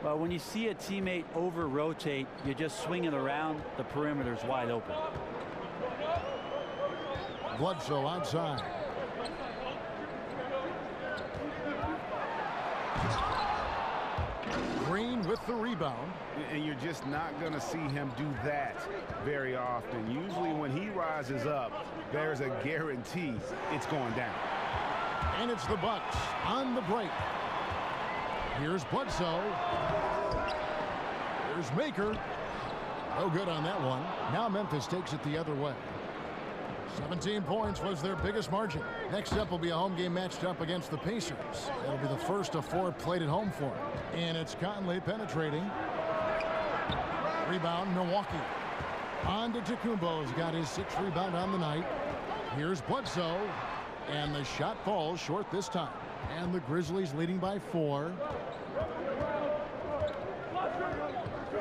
Speaker 7: Well, when you see a teammate over-rotate, you're just swinging around, the perimeter's wide open.
Speaker 5: Bledsoe outside. Green with the rebound.
Speaker 6: And you're just not going to see him do that very often. Usually when he rises up, there's a guarantee it's going down.
Speaker 5: And it's the Bucks on the break. Here's Bledsoe. Here's Maker. No good on that one. Now Memphis takes it the other way. 17 points was their biggest margin. Next up will be a home game matched up against the Pacers. It'll be the first of 4 played at home for them. And it's Conley penetrating. Rebound, Milwaukee. On to Tacumbo's got his 6th rebound on the night. Here's Bledsoe. And the shot falls short this time. And the Grizzlies leading by 4.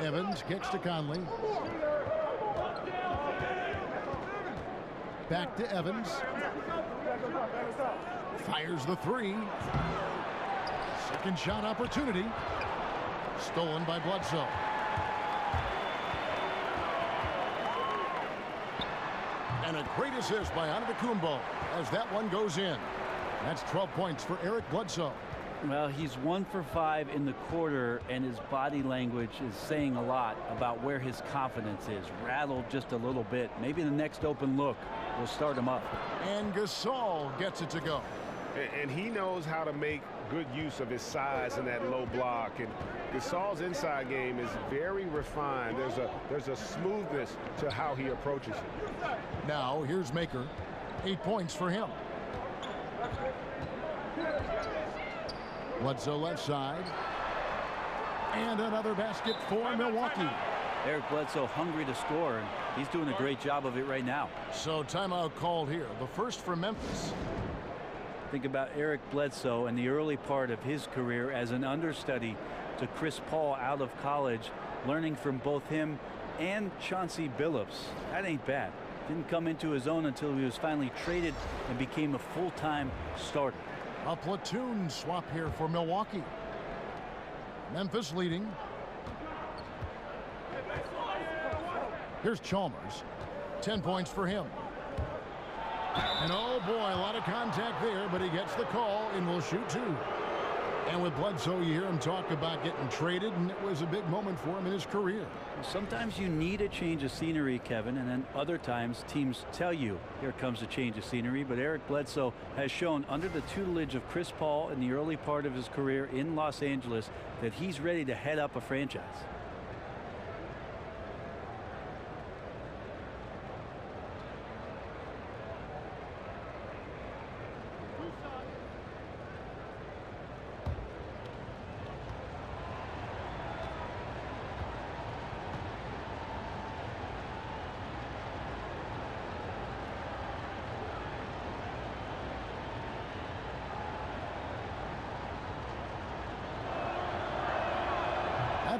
Speaker 5: Evans kicks to Conley. Back to Evans. Fires the 3. Second shot opportunity. Stolen by Bledsoe. And a great assist by Antetokounmpo as that one goes in. That's 12 points for Eric Bledsoe.
Speaker 7: Well, he's 1 for 5 in the quarter, and his body language is saying a lot about where his confidence is. Rattled just a little bit. Maybe the next open look will start him up.
Speaker 5: And Gasol gets it to go.
Speaker 6: And he knows how to make good use of his size in that low block. And Gasol's inside game is very refined. There's a smoothness to how he approaches it.
Speaker 5: Now here's Maker. 8 points for him. Bledsoe left side. And another basket for Milwaukee.
Speaker 7: Eric Bledsoe hungry to score, and he's doing a great job of it right now.
Speaker 5: So timeout called here. The first for Memphis.
Speaker 7: Think about Eric Bledsoe and the early part of his career as an understudy to Chris Paul out of college, learning from both him and Chauncey Billups. That ain't bad. Didn't come into his own until he was finally traded and became a full-time starter.
Speaker 5: A platoon swap here for Milwaukee. Memphis leading. Here's Chalmers. 10 points for him. And oh boy, a lot of contact there, but he gets the call and will shoot 2. And with Bledsoe, you hear him talk about getting traded, and it was a big moment for him in his career.
Speaker 7: Sometimes you need a change of scenery, Kevin, and then other times teams tell you here comes a change of scenery. But Eric Bledsoe has shown under the tutelage of Chris Paul in the early part of his career in Los Angeles that he's ready to head up a franchise.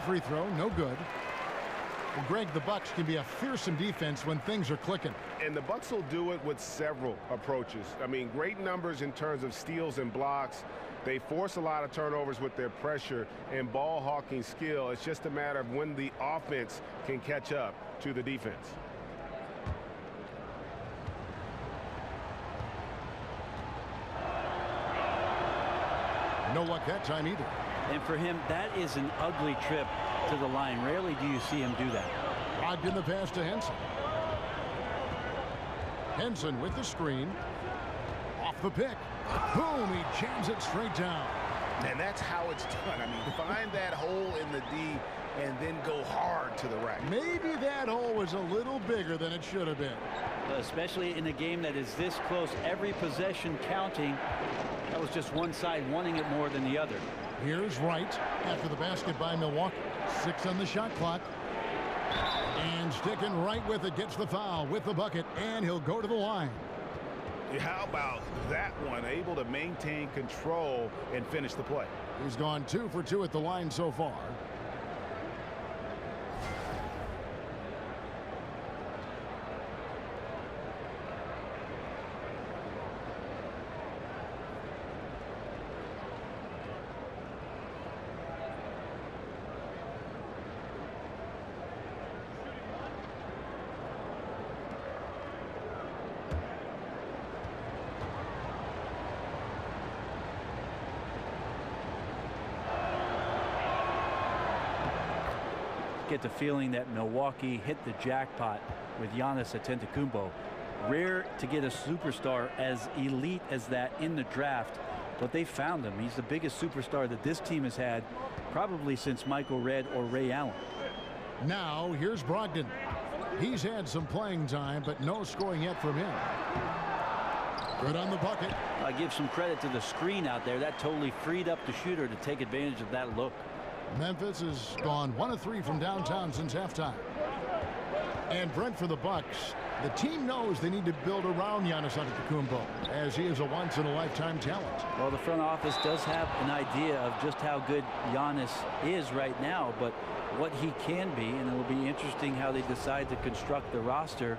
Speaker 5: Free throw, no good. Well, Greg, the Bucks can be a fearsome defense when things are clicking.
Speaker 6: And the Bucks will do it with several approaches. I mean, great numbers in terms of steals and blocks. They force a lot of turnovers with their pressure and ball hawking skill. It's just a matter of when the offense can catch up to the defense.
Speaker 5: No luck that time either.
Speaker 7: And for him, that is an ugly trip to the line. Rarely do you see him do that.
Speaker 5: Logged in the pass to Henson. Henson with the screen. Off the pick. Boom, he jams it straight down.
Speaker 9: And that's how it's done. I mean, find that hole in the D and then go hard to the rack.
Speaker 5: Maybe that hole was a little bigger than it should have been.
Speaker 7: Especially in a game that is this close, every possession counting. That was just one side wanting it more than the other.
Speaker 5: Here's Wright after the basket by Milwaukee. 6 on the shot clock. And sticking right with it, gets the foul with the bucket, and he'll go to the line.
Speaker 9: How about that one? Able to maintain control and finish the play.
Speaker 5: He's gone 2 for 2 at the line so far.
Speaker 7: Get the feeling that Milwaukee hit the jackpot with Giannis Antetokounmpo. Rare to get a superstar as elite as that in the draft, but they found him. He's the biggest superstar that this team has had probably since Michael Redd or Ray Allen.
Speaker 5: Now here's Brogdon. He's had some playing time, but no scoring yet from him. Good on the bucket.
Speaker 7: I give some credit to the screen out there. That totally freed up the shooter to take advantage of that look.
Speaker 5: Memphis has gone 1 of 3 from downtown since halftime. And Brent for the Bucks. The team knows they need to build around Giannis Antetokounmpo, as he is a once-in-a-lifetime talent.
Speaker 7: Well, the front office does have an idea of just how good Giannis is right now, but what he can be, and it'll be interesting how they decide to construct the roster.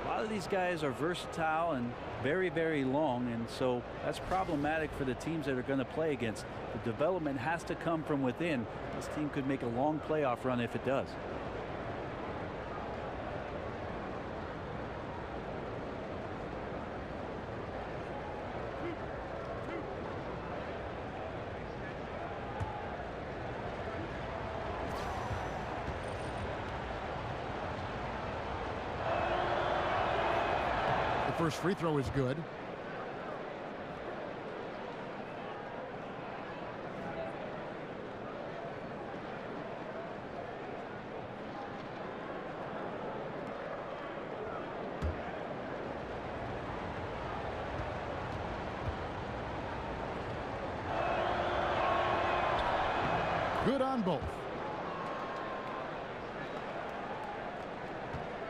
Speaker 7: A lot of these guys are versatile and very, very long, and so that's problematic for the teams that are going to play against. The development has to come from within. This team could make a long playoff run if it does.
Speaker 5: The first free throw is good. Good on both.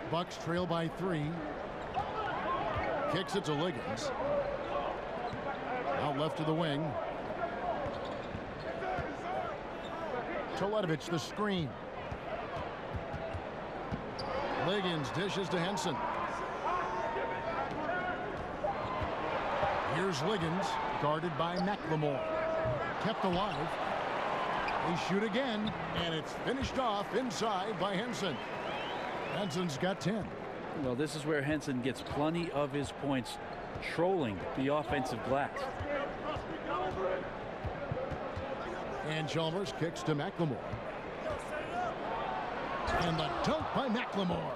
Speaker 5: Bucks trail by 3. Kicks it to Liggins. Out left to the wing. Teletovic the screen. Liggins dishes to Henson. Here's Liggins, guarded by McLemore. Kept alive. They shoot again, and it's finished off inside by Henson. Henson's got 10.
Speaker 7: Well, this is where Henson gets plenty of his points, trolling the offensive glass.
Speaker 5: And Chalmers kicks to McLemore. And the dunk by McLemore.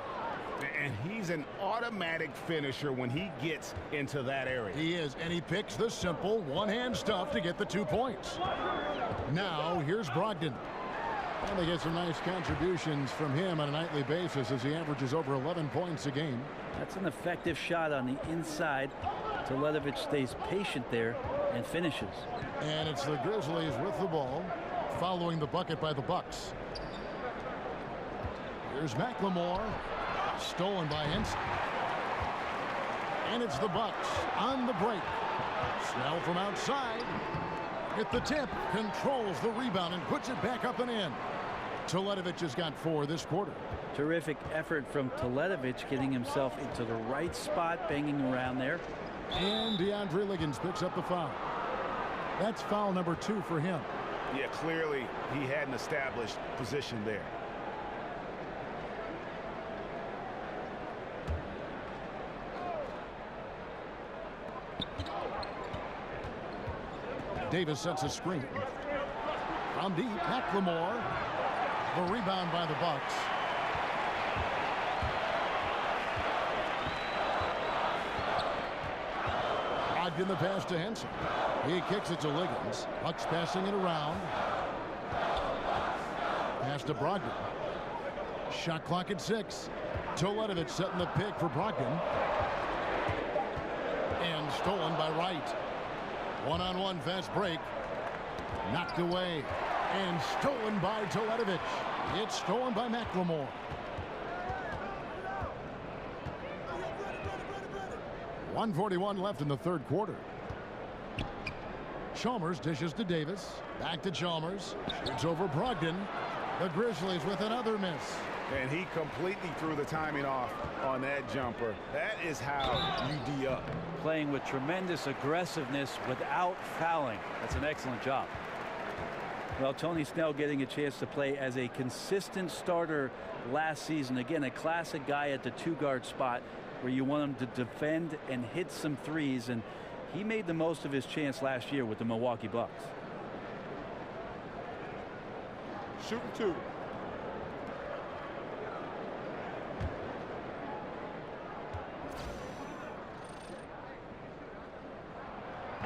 Speaker 9: And he's an automatic finisher when he gets into that area.
Speaker 5: He is, and he picks the simple one-hand stuff to get the 2 points. Now, here's Brogdon. And they get some nice contributions from him on a nightly basis as he averages over 11 points a game.
Speaker 7: That's an effective shot on the inside. Teletovic stays patient there and finishes.
Speaker 5: And it's the Grizzlies with the ball, following the bucket by the Bucks. Here's McLemore, stolen by Henson. And it's the Bucks on the break. Snell from outside. At the tip, controls the rebound and puts it back up and in. Teletovic has got 4 this quarter.
Speaker 7: Terrific effort from Teletovic, getting himself into the right spot, banging around there.
Speaker 5: And DeAndre Liggins picks up the foul. That's foul number 2 for him.
Speaker 9: Yeah, clearly he had an established position there.
Speaker 5: Davis sets a screen. From deep, McLemore. The rebound by the Bucks. A Brogdon the pass to Henson. He kicks it to Liggins. Bucks passing it around. Pass to Brogdon. Shot clock at 6. Toledovich setting the pick for Brogdon. And stolen by Wright. One-on-one fast break. Knocked away. And stolen by Toledovich. It's stolen by McLemore. .141 left in the third quarter. Chalmers dishes to Davis. Back to Chalmers. Shoots over Brogdon. The Grizzlies with another miss.
Speaker 9: And he completely threw the timing off on that jumper. That is how you D up.
Speaker 7: Playing with tremendous aggressiveness without fouling. That's an excellent job. Well, Tony Snell getting a chance to play as a consistent starter last season. Again, a classic guy at the two-guard spot where you want him to defend and hit some threes, and he made the most of his chance last year with the Milwaukee Bucks.
Speaker 4: Shooting 2.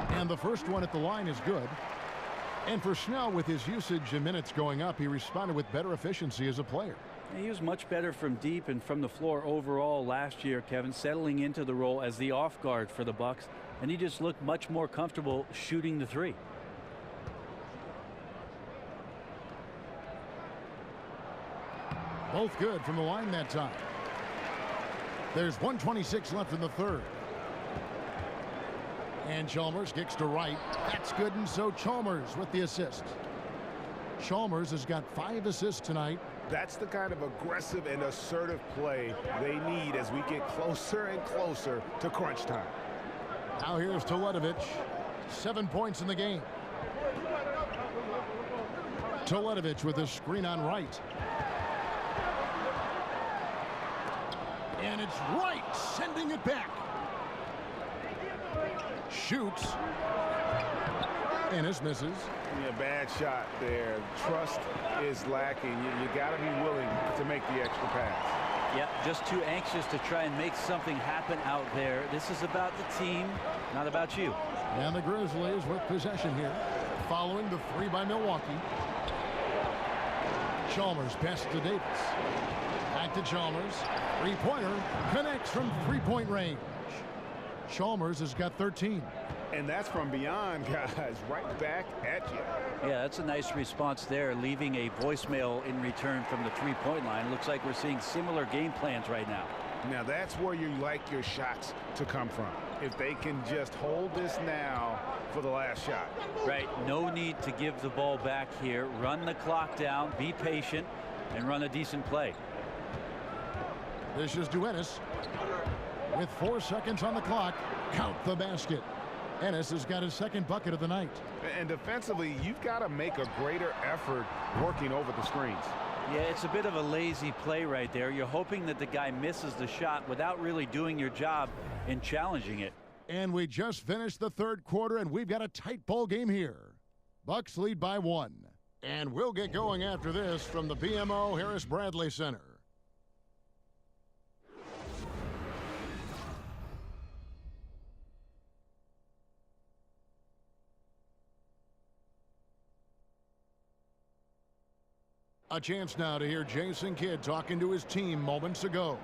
Speaker 5: And the first one at the line is good. And for Snell, with his usage and minutes going up, he responded with better efficiency as a player.
Speaker 7: He was much better from deep and from the floor overall last year, Kevin, settling into the role as the off guard for the Bucks, and he just looked much more comfortable shooting the three.
Speaker 5: Both good from the line that time. There's 1:26 left in the third. And Chalmers kicks to Wright. That's good, and so Chalmers with the assist. Chalmers has got 5 assists tonight.
Speaker 6: That's the kind of aggressive and assertive play they need as we get closer and closer to crunch time.
Speaker 5: Now here's Toledovich. 7 points in the game. Toledovich with a screen on Wright. And it's Wright sending it back. Shoots. Ennis misses.
Speaker 6: Yeah, bad shot there. Trust is lacking. You got to be willing to make the extra pass.
Speaker 7: Yeah, just too anxious to try and make something happen out there. This is about the team, not about you.
Speaker 5: And the Grizzlies with possession here, following the 3 by Milwaukee. Chalmers passes to Davis. Back to Chalmers. Three-pointer connects from three-point range. Chalmers has got 13.
Speaker 6: And that's from beyond, guys, right back at you.
Speaker 7: Yeah, that's a nice response there, leaving a voicemail in return from the three-point line. Looks like we're seeing similar game plans right now.
Speaker 6: Now that's where you like your shots to come from. If they can just hold this now for the last shot.
Speaker 7: Right, no need to give the ball back here. Run the clock down, be patient, and run a decent play.
Speaker 5: This is Ennis. With 4 seconds on the clock, count the basket. Ennis has got his second bucket of the night.
Speaker 6: And defensively, you've got to make a greater effort working over the screens.
Speaker 7: Yeah, it's a bit of a lazy play right there. You're hoping that the guy misses the shot without really doing your job in challenging it.
Speaker 5: And we just finished the third quarter, and we've got a tight ball game here. Bucks lead by 1. And we'll get going after this from the BMO Harris Bradley Center. A chance now to hear Jason Kidd talking to his team moments ago.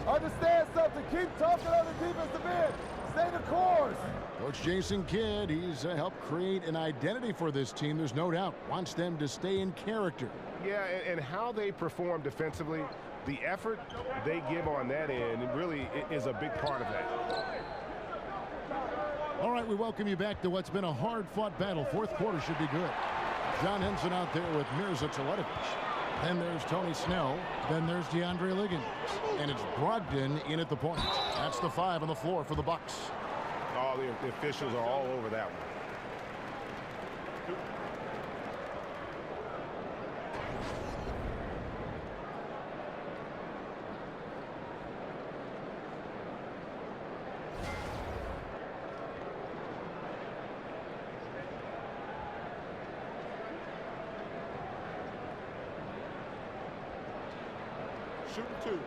Speaker 4: Understand something. Keep talking on the defensive end. Stay the course.
Speaker 5: Coach Jason Kidd, he's helped create an identity for this team. There's no doubt. Wants them to stay in character.
Speaker 6: Yeah, and how they perform defensively, the effort they give on that end really is a big part of that.
Speaker 5: All right, we welcome you back to what's been a hard-fought battle. Fourth quarter should be good. John Henson out there with Mirza Toledovich. Then there's Tony Snell. Then there's DeAndre Liggins. And it's Brogdon in at the point. That's the 5 on the floor for the Bucks.
Speaker 6: All the officials are all over that one.
Speaker 4: Shooting 2.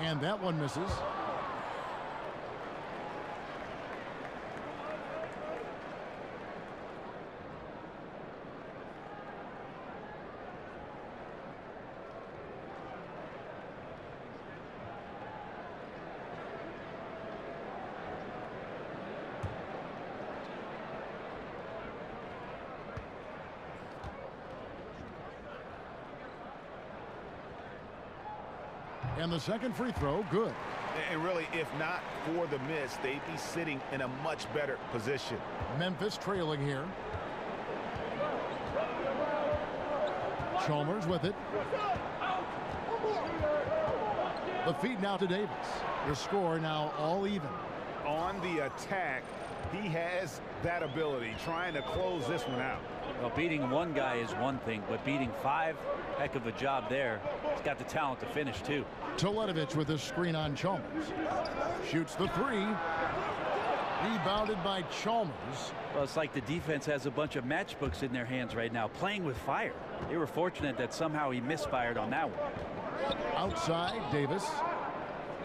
Speaker 5: And that one misses. And the second free throw, good.
Speaker 9: And really, if not for the miss, they'd be sitting in a much better position.
Speaker 5: Memphis trailing here. Chalmers with it. The feed now to Davis. The score now all even.
Speaker 9: On the attack, he has that ability, trying to close this one out.
Speaker 7: Well, beating one guy is one thing, but beating five, heck of a job there. He's got the talent to finish, too.
Speaker 5: Toledovich with a screen on Chalmers. Shoots the three. Rebounded by Chalmers.
Speaker 7: Well, it's like the defense has a bunch of matchbooks in their hands right now, playing with fire. They were fortunate that somehow he misfired on that one.
Speaker 5: Outside, Davis.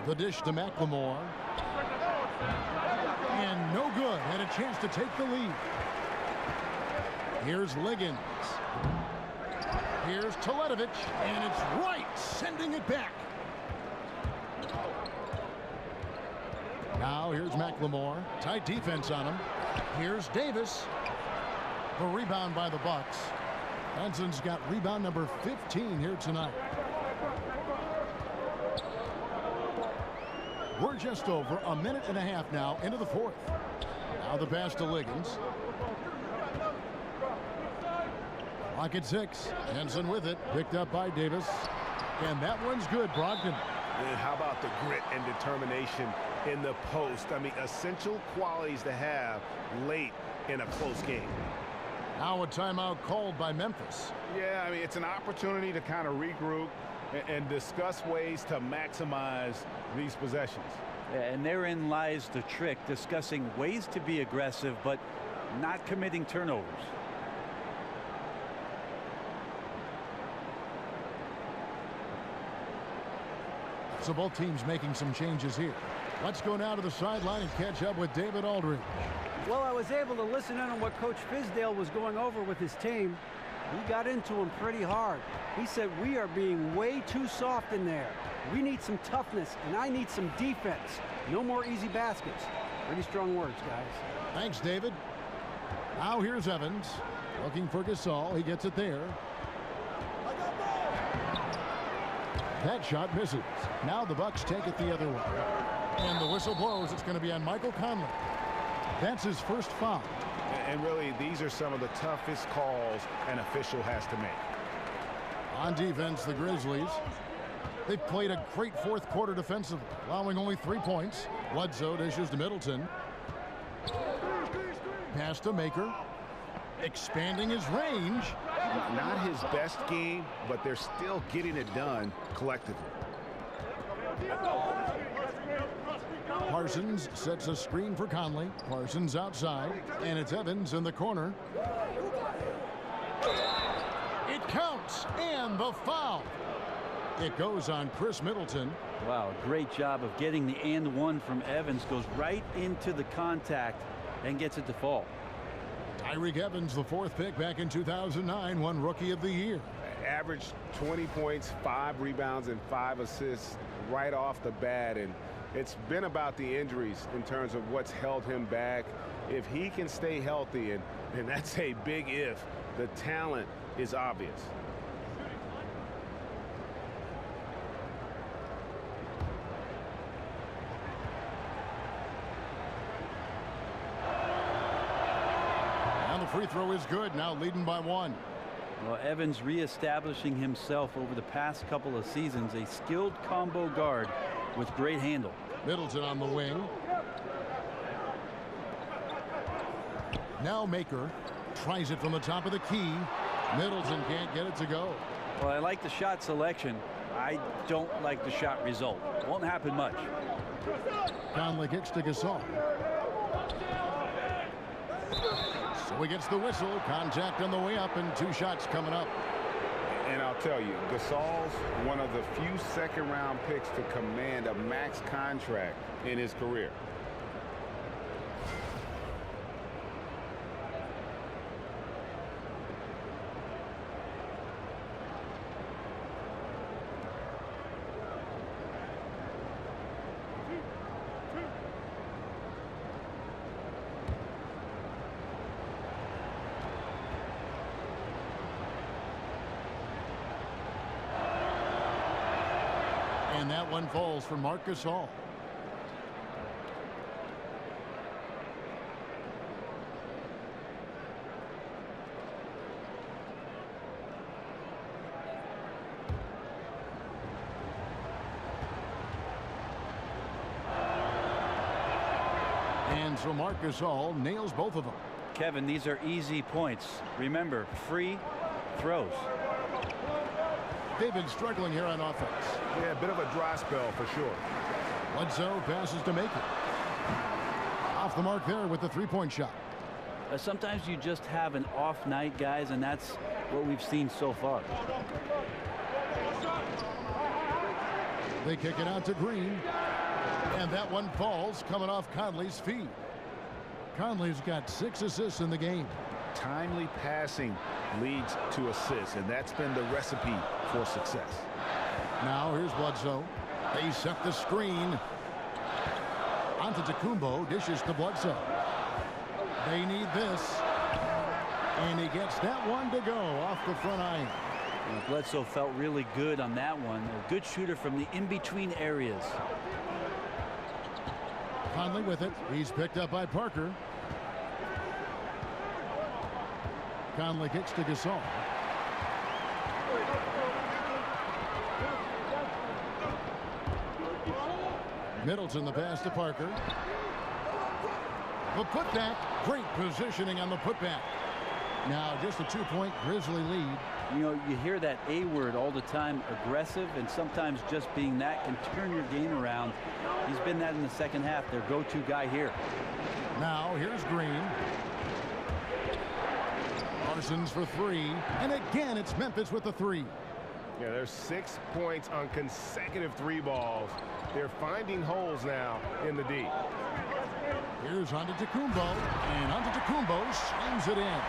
Speaker 5: The dish to McLemore. And no good. And a chance to take the lead. Here's Liggins. Here's Toledovich. And it's right, sending it back. Now here's McLemore. Tight defense on him. Here's Davis. The rebound by the Bucks. Benson's got rebound number 15 here tonight. We're just over a minute and a half now into the fourth. Now the pass to Liggins. Clock at 6. Henson with it. Picked up by Davis. And that one's good, Brogdon.
Speaker 9: And how about the grit and determination in the post? I mean, essential qualities to have late in a close game.
Speaker 5: Now a timeout called by Memphis.
Speaker 9: Yeah, I mean, it's an opportunity to kind of regroup and discuss ways to maximize these possessions.
Speaker 7: Yeah, and therein lies the trick, discussing ways to be aggressive, but not committing turnovers.
Speaker 5: So both teams making some changes here. Let's go now to the sideline and catch up with David Aldridge.
Speaker 8: Well, I was able to listen in on what Coach Fizdale was going over with his team. He got into him pretty hard. He said, we are being way too soft in there. We need some toughness, and I need some defense. No more easy baskets. Pretty strong words, guys.
Speaker 5: Thanks, David. Now here's Evans. Looking for Gasol. He gets it there. That shot misses. Now the Bucks take it the other way. And the whistle blows. It's going to be on Michael Conley. That's his first foul.
Speaker 9: And really, these are some of the toughest calls an official has to make.
Speaker 5: On defense, the Grizzlies. They've played a great fourth quarter defensively, allowing only 3 points. Bledsoe dishes to Middleton. Pass to Maker. Expanding his range.
Speaker 9: Not his best game, but they're still getting it done collectively.
Speaker 5: Parsons sets a screen for Conley. Parsons outside, and it's Evans in the corner. It counts, and the foul. It goes on Chris Middleton.
Speaker 7: Wow, great job of getting the and one from Evans. Goes right into the contact and gets it to fall.
Speaker 5: Tyreek Evans, the fourth pick back in 2009, won Rookie of the Year.
Speaker 9: Averaged 20 points, 5 rebounds, and 5 assists right off the bat. And it's been about the injuries in terms of what's held him back. If he can stay healthy, and that's a big if, the talent is obvious.
Speaker 5: Free throw is good, now leading by 1.
Speaker 7: Well, Evans reestablishing himself over the past couple of seasons, a skilled combo guard with great handle.
Speaker 5: Middleton on the wing. Now Maker tries it from the top of the key. Middleton can't get it to go.
Speaker 7: Well, I like the shot selection. I don't like the shot result. Won't happen much.
Speaker 5: Conley kicks to Gasol. So he gets the whistle. Contact on the way up, and 2 shots coming up.
Speaker 9: And I'll tell you, Gasol's one of the few second-round picks to command a max contract in his career.
Speaker 5: And that one falls for Marcus Hall. And so Marcus Hall nails both of them.
Speaker 7: Kevin, these are easy points. Remember, free throws.
Speaker 5: David struggling here on offense.
Speaker 6: Yeah, a bit of a dry spell for sure.
Speaker 5: Bledsoe passes to Maker. Off the mark there with the three-point shot.
Speaker 7: Sometimes you just have an off night, guys, and that's what we've seen so far.
Speaker 5: They kick it out to Green. And that one falls coming off Conley's feet. Conley's got 6 assists in the game.
Speaker 9: Timely passing leads to assists, and that's been the recipe for success.
Speaker 5: Now here's Bledsoe. They set the screen. Antetokounmpo dishes to Bledsoe. They need this. And he gets that one to go off the front iron.
Speaker 7: And Bledsoe felt really good on that one. A good shooter from the in-between areas.
Speaker 5: Conley with it. He's picked up by Parker. Conley kicks to Gasol. Middleton the pass to Parker. The putback. Great positioning on the putback. Now just a 2-point Grizzly lead.
Speaker 7: You know, you hear that A word all the time, aggressive, and sometimes just being that can turn your game around. He's been that in the second half, their go-to guy here.
Speaker 5: Now here's Green. Parsons for 3, and again it's Memphis with the 3.
Speaker 6: Yeah, there's 6 points on consecutive 3 balls. They're finding holes now in the D.
Speaker 5: Here's Antetokounmpo, and Antetokounmpo slams it in.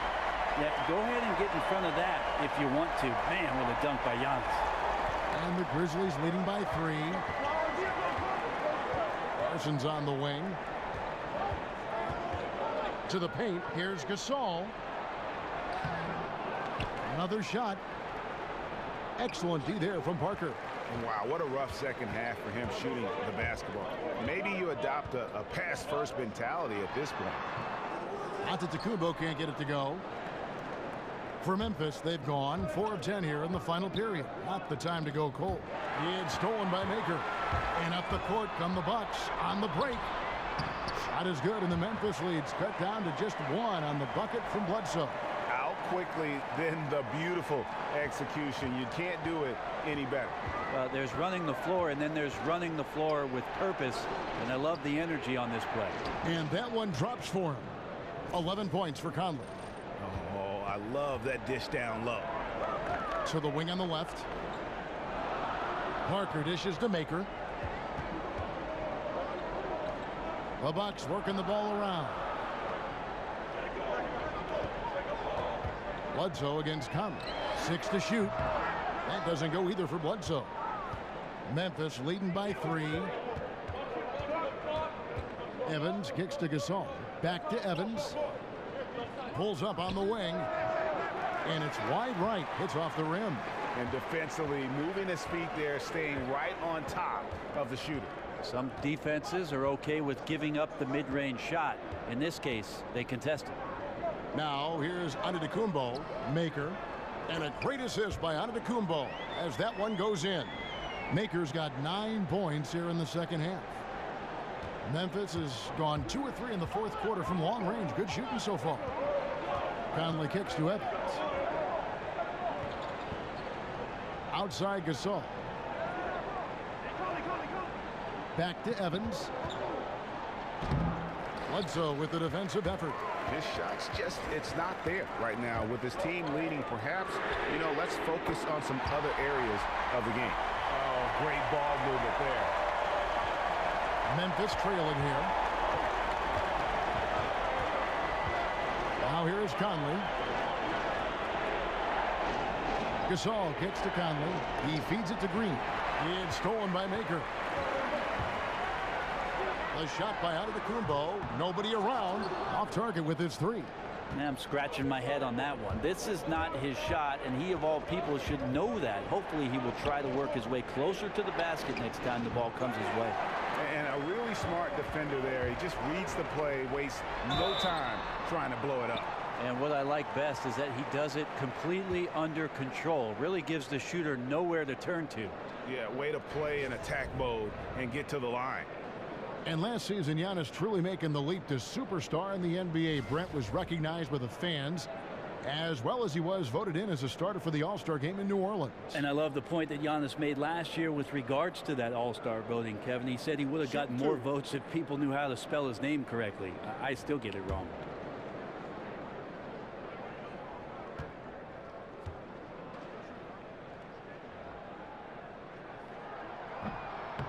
Speaker 7: Yeah, go ahead and get in front of that if you want to. Man, what a dunk by Giannis.
Speaker 5: And the Grizzlies leading by 3. Parsons on the wing. To the paint, here's Gasol. Another shot. Excellent D there from Parker.
Speaker 6: Wow, what a rough second half for him shooting the basketball. Maybe you adopt a pass-first mentality at this point.
Speaker 5: Antetokounmpo can't get it to go. For Memphis, they've gone 4 of 10 here in the final period. Not the time to go cold. It's stolen by Maker. And up the court come the Bucks on the break. Shot is good, and the Memphis lead's cut down to just 1 on the bucket from Bledsoe.
Speaker 6: Out quickly, then the beautiful execution. You can't do it any better.
Speaker 7: Well, there's running the floor, and then there's running the floor with purpose, and I love the energy on this play.
Speaker 5: And that one drops for him. 11 points for Conley.
Speaker 6: Oh, I love that dish down low.
Speaker 5: To the wing on the left. Parker dishes to Maker. The Bucks working the ball around. Bledsoe against Conley. 6 to shoot. That doesn't go either for Bledsoe. Memphis leading by 3. Evans kicks to Gasol. Back to Evans. Pulls up on the wing. And it's wide right. Hits off the rim.
Speaker 6: And defensively moving his feet there, staying right on top of the shooter.
Speaker 7: Some defenses are okay with giving up the mid-range shot. In this case, they contest it.
Speaker 5: Now here's Antetokounmpo, Maker, and a great assist by Antetokounmpo as that one goes in. Maker's got 9 points here in the second half. Memphis has gone 2 or 3 in the fourth quarter from long range. Good shooting so far. Conley kicks to Evans. Outside Gasol. Back to Evans. Bledsoe with the defensive effort.
Speaker 9: His shot's just, it's not there right now. With his team leading, perhaps, you know, let's focus on some other areas of the game.
Speaker 6: Oh, great ball movement there.
Speaker 5: Memphis trailing here. Now here is Conley. Gasol kicks to Conley. He feeds it to Green. It's stolen by Maker. A shot by Antetokounmpo. Nobody around. Off target with his three.
Speaker 7: I'm scratching my head on that one. This is not his shot, and he, of all people, should know that. Hopefully, he will try to work his way closer to the basket next time the ball comes his way.
Speaker 9: And a really smart defender there. He just reads the play, wastes no time trying to blow it up.
Speaker 7: And what I like best is that he does it completely under control. Really gives the shooter nowhere to turn to.
Speaker 9: Yeah, way to play in attack mode and get to the line.
Speaker 5: And last season, Giannis truly making the leap to superstar in the NBA. Brent was recognized by the fans, as well as he was voted in as a starter for the All-Star game in New Orleans.
Speaker 7: And I love the point that Giannis made last year with regards to that All-Star voting, Kevin. He said he would have gotten more votes if people knew how to spell his name correctly. I still get it wrong.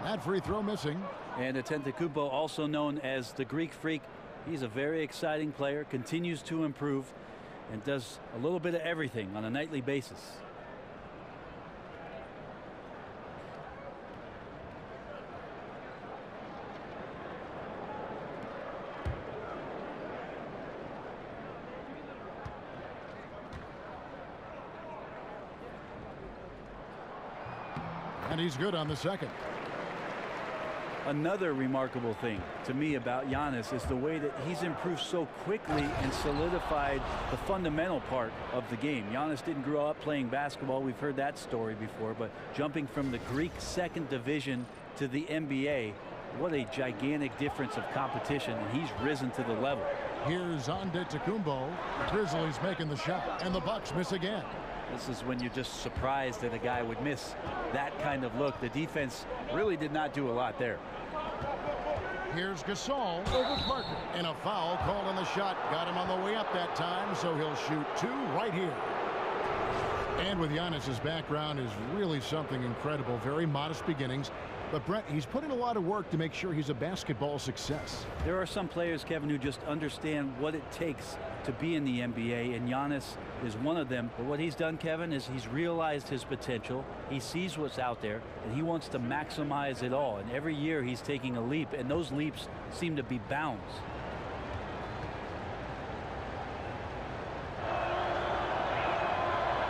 Speaker 5: That free throw missing.
Speaker 7: And Antetokounmpo, also known as the Greek Freak, he's a very exciting player, continues to improve, and does a little bit of everything on a nightly basis.
Speaker 5: And he's good on the second.
Speaker 7: Another remarkable thing to me about Giannis is the way that he's improved so quickly and solidified the fundamental part of the game. Giannis didn't grow up playing basketball. We've heard that story before, but jumping from the Greek second division to the NBA, what a gigantic difference of competition, and he's risen to the level.
Speaker 5: Here's Antetokounmpo. The Grizzlies making the shot, and the Bucks miss again.
Speaker 7: This is when you're just surprised that a guy would miss that kind of look. The defense really did not do a lot there.
Speaker 5: Here's Gasol over Parker. And a foul called on the shot. Got him on the way up that time, so he'll shoot two right here. And with Giannis's background is really something incredible. Very modest beginnings. But Brent, he's put in a lot of work to make sure he's a basketball success.
Speaker 7: There are some players, Kevin, who just understand what it takes to be in the NBA, and Giannis is one of them. But what he's done, Kevin, is he's realized his potential. He sees what's out there, and he wants to maximize it all. And every year he's taking a leap, and those leaps seem to be bounds.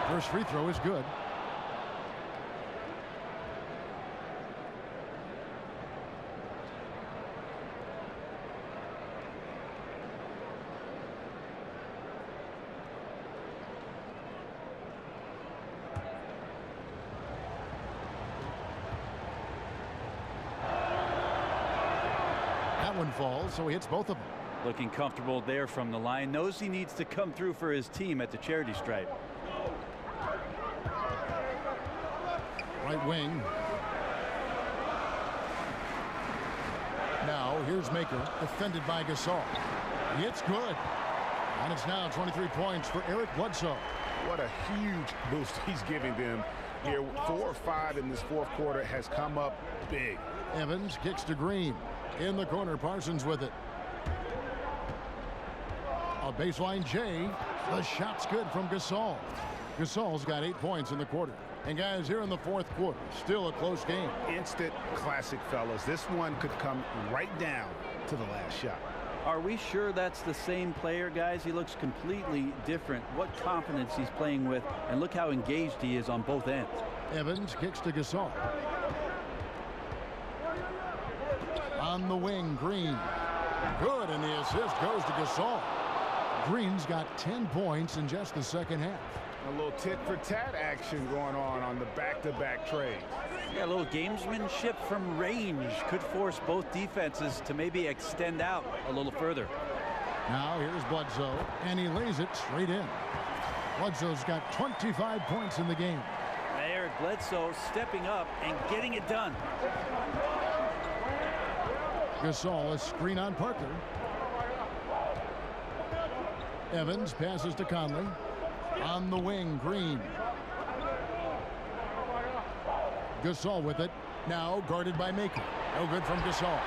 Speaker 5: First free throw is good. One falls, so he hits both of them.
Speaker 7: Looking comfortable there from the line. Knows he needs to come through for his team at the charity stripe.
Speaker 5: Right wing. Now here's Maker, defended by Gasol. It's good. And it's now 23 points for Eric Bledsoe.
Speaker 9: What a huge boost he's giving them here. 4 or 5 in this fourth quarter has come up big.
Speaker 5: Evans kicks to Green. In the corner, Parsons with it. A baseline J. The shot's good from Gasol. Gasol's got 8 points in the quarter. And guys, here in the fourth quarter, still a close game.
Speaker 9: Instant classic, fellas. This one could come right down to the last shot.
Speaker 7: Are we sure that's the same player, guys? He looks completely different. What confidence he's playing with, and look how engaged he is on both ends.
Speaker 5: Evans kicks to Gasol. On the wing, Green. Good, and the assist goes to Gasol. Green's got 10 points in just the second half.
Speaker 9: A little tit-for-tat action going on the back-to-back trade.
Speaker 7: Yeah, a little gamesmanship from range could force both defenses to maybe extend out a little further.
Speaker 5: Now here's Bledsoe, and he lays it straight in. Bledsoe's got 25 points in the game.
Speaker 7: Eric Bledsoe stepping up and getting it done.
Speaker 5: Gasol, a screen on Parker. Evans passes to Conley. On the wing, Green. Gasol with it. Now guarded by Maker. No good from Gasol.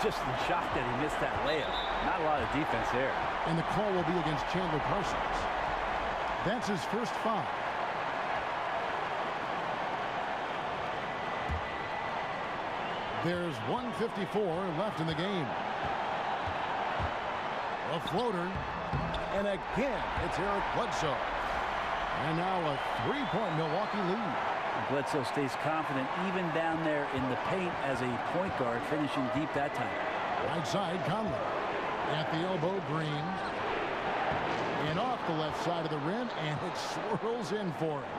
Speaker 7: Just in shock that he missed that layup. Not a lot of defense there.
Speaker 5: And the call will be against Chandler Parsons. That's his first foul. There's 1:54 left in the game. A floater. And again, it's Eric Bledsoe. And now a 3-point Milwaukee lead.
Speaker 7: Bledsoe stays confident even down there in the paint as a point guard, finishing deep that time.
Speaker 5: Right side, Conley. At the elbow, Green. And off the left side of the rim, and it swirls in for him.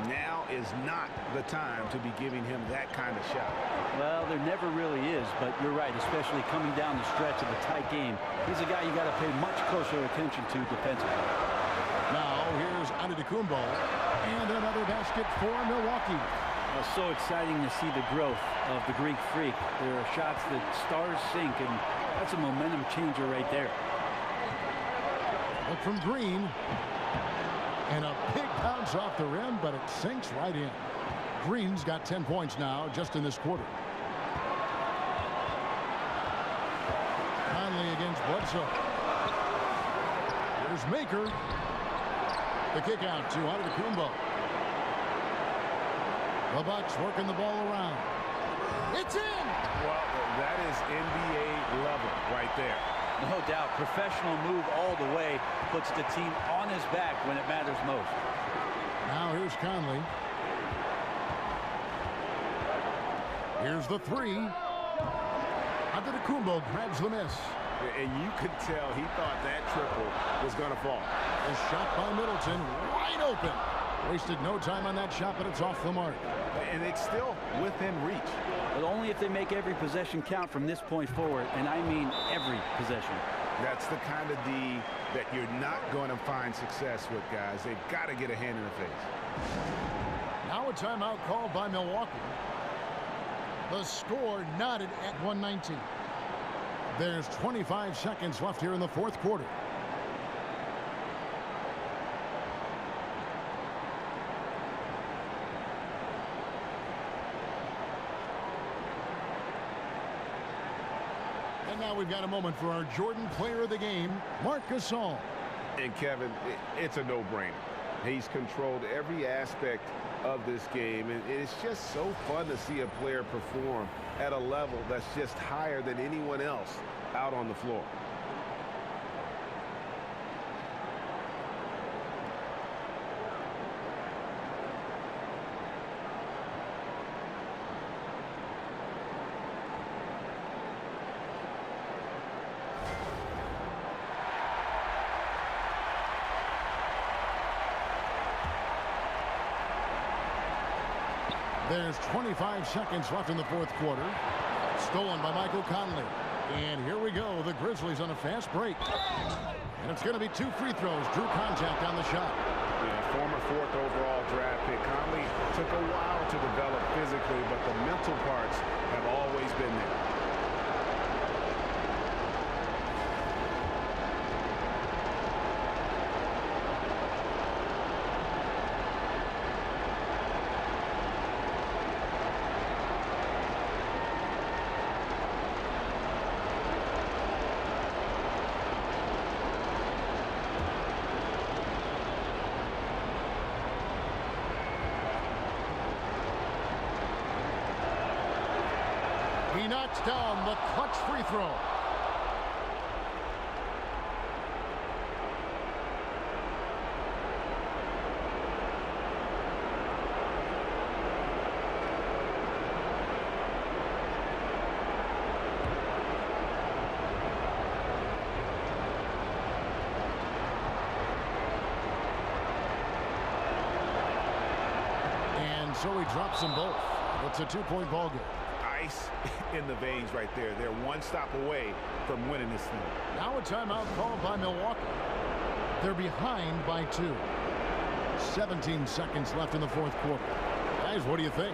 Speaker 6: Now is not the time to be giving him that kind of shot.
Speaker 7: Well, there never really is, but you're right, especially coming down the stretch of a tight game. He's a guy you got to pay much closer attention to defensively.
Speaker 5: Now, here's Antetokounmpo, and another basket for Milwaukee.
Speaker 7: So exciting to see the growth of the Greek Freak. There are shots that stars sink, and that's a momentum changer right there.
Speaker 5: Look from Green. And a big bounce off the rim, but it sinks right in. Green's got 10 points now just in this quarter. Conley against Bledsoe. Here's Maker. The kick out to Antetokounmpo. The Bucks working the ball around. It's in!
Speaker 6: Well, that is NBA level right there.
Speaker 7: No doubt, professional move all the way, puts the team on his back when it matters most.
Speaker 5: Now here's Conley. Here's the three. Antetokounmpo grabs the miss.
Speaker 6: And you could tell he thought that triple was going to fall.
Speaker 5: A shot by Middleton, wide open. Wasted no time on that shot, but it's off the mark.
Speaker 6: And it's still within reach.
Speaker 7: But only if they make every possession count from this point forward, and I mean every possession.
Speaker 6: That's the kind of D that you're not going to find success with, guys. They've got to get a hand in the face.
Speaker 5: Now a timeout called by Milwaukee. The score knotted at 119. There's 25 seconds left here in the fourth quarter. And now we've got a moment for our Jordan player of the game, Marc Gasol.
Speaker 6: And Kevin, it's a no-brainer. He's controlled every aspect of this game, and it's just so fun to see a player perform at a level that's just higher than anyone else out on the floor.
Speaker 5: There's 25 seconds left in the fourth quarter. Stolen by Michael Conley. And here we go. The Grizzlies on a fast break. And it's going to be 2 free throws. Drew contact on the shot.
Speaker 6: Yeah, former 4th overall draft pick. Conley took a while to develop physically, but the mental parts have always been there.
Speaker 5: He knocks down the clutch free throw. And so he drops them both. It's a 2-point ball game.
Speaker 6: Ice in the veins right there. They're one stop away from winning this thing.
Speaker 5: Now a timeout called by Milwaukee. They're behind by 2. 17 seconds left in the fourth quarter. Guys, what do you think?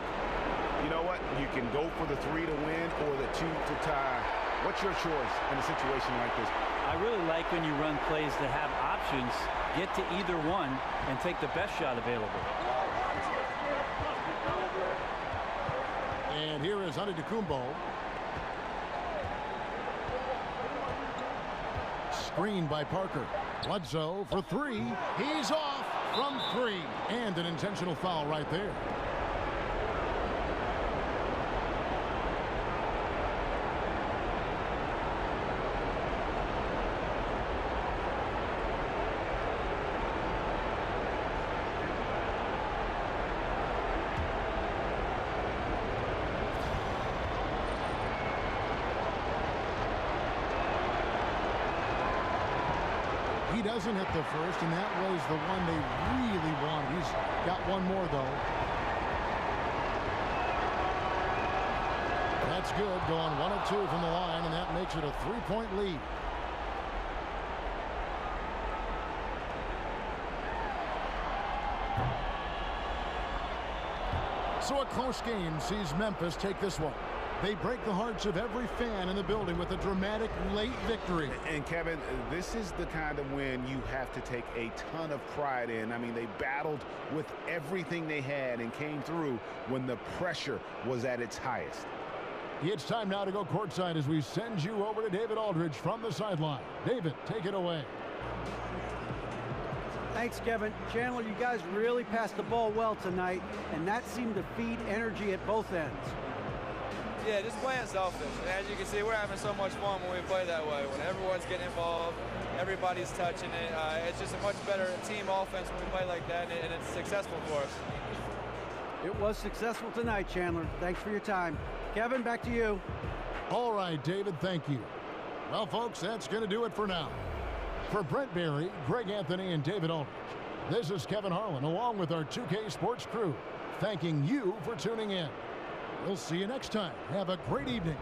Speaker 6: You know what? You can go for the 3 to win or the 2 to tie. What's your choice in a situation like this?
Speaker 7: I really like when you run plays that have options, get to either one, and take the best shot available.
Speaker 5: And here is Antetokounmpo. Screen by Parker. Bledsoe for three. He's off from three. And an intentional foul right there. He doesn't hit the first, and that was the one they really wanted. He's got one more, though. That's good, going 1 of 2 from the line, and that makes it a 3-point lead. So a close game sees Memphis take this one. They break the hearts of every fan in the building with a dramatic late victory.
Speaker 9: And Kevin, this is the kind of win you have to take a ton of pride in. I mean, they battled with everything they had and came through when the pressure was at its highest.
Speaker 5: It's time now to go courtside as we send you over to David Aldridge from the sideline. David, take it away.
Speaker 8: Thanks, Kevin. Chandler, you guys really passed the ball well tonight, and that seemed to feed energy at both ends.
Speaker 11: Yeah, just playing selfish. And as you can see, we're having so much fun when we play that way. When everyone's getting involved, everybody's touching it. It's just a much better team offense when we play like that, and it's successful for us.
Speaker 8: It was successful tonight, Chandler. Thanks for your time. Kevin, back to you.
Speaker 5: All right, David, thank you. Well, folks, that's going to do it for now. For Brent Barry, Greg Anthony, and David Aldridge, this is Kevin Harlan, along with our 2K Sports crew, thanking you for tuning in. We'll see you next time. Have a great evening.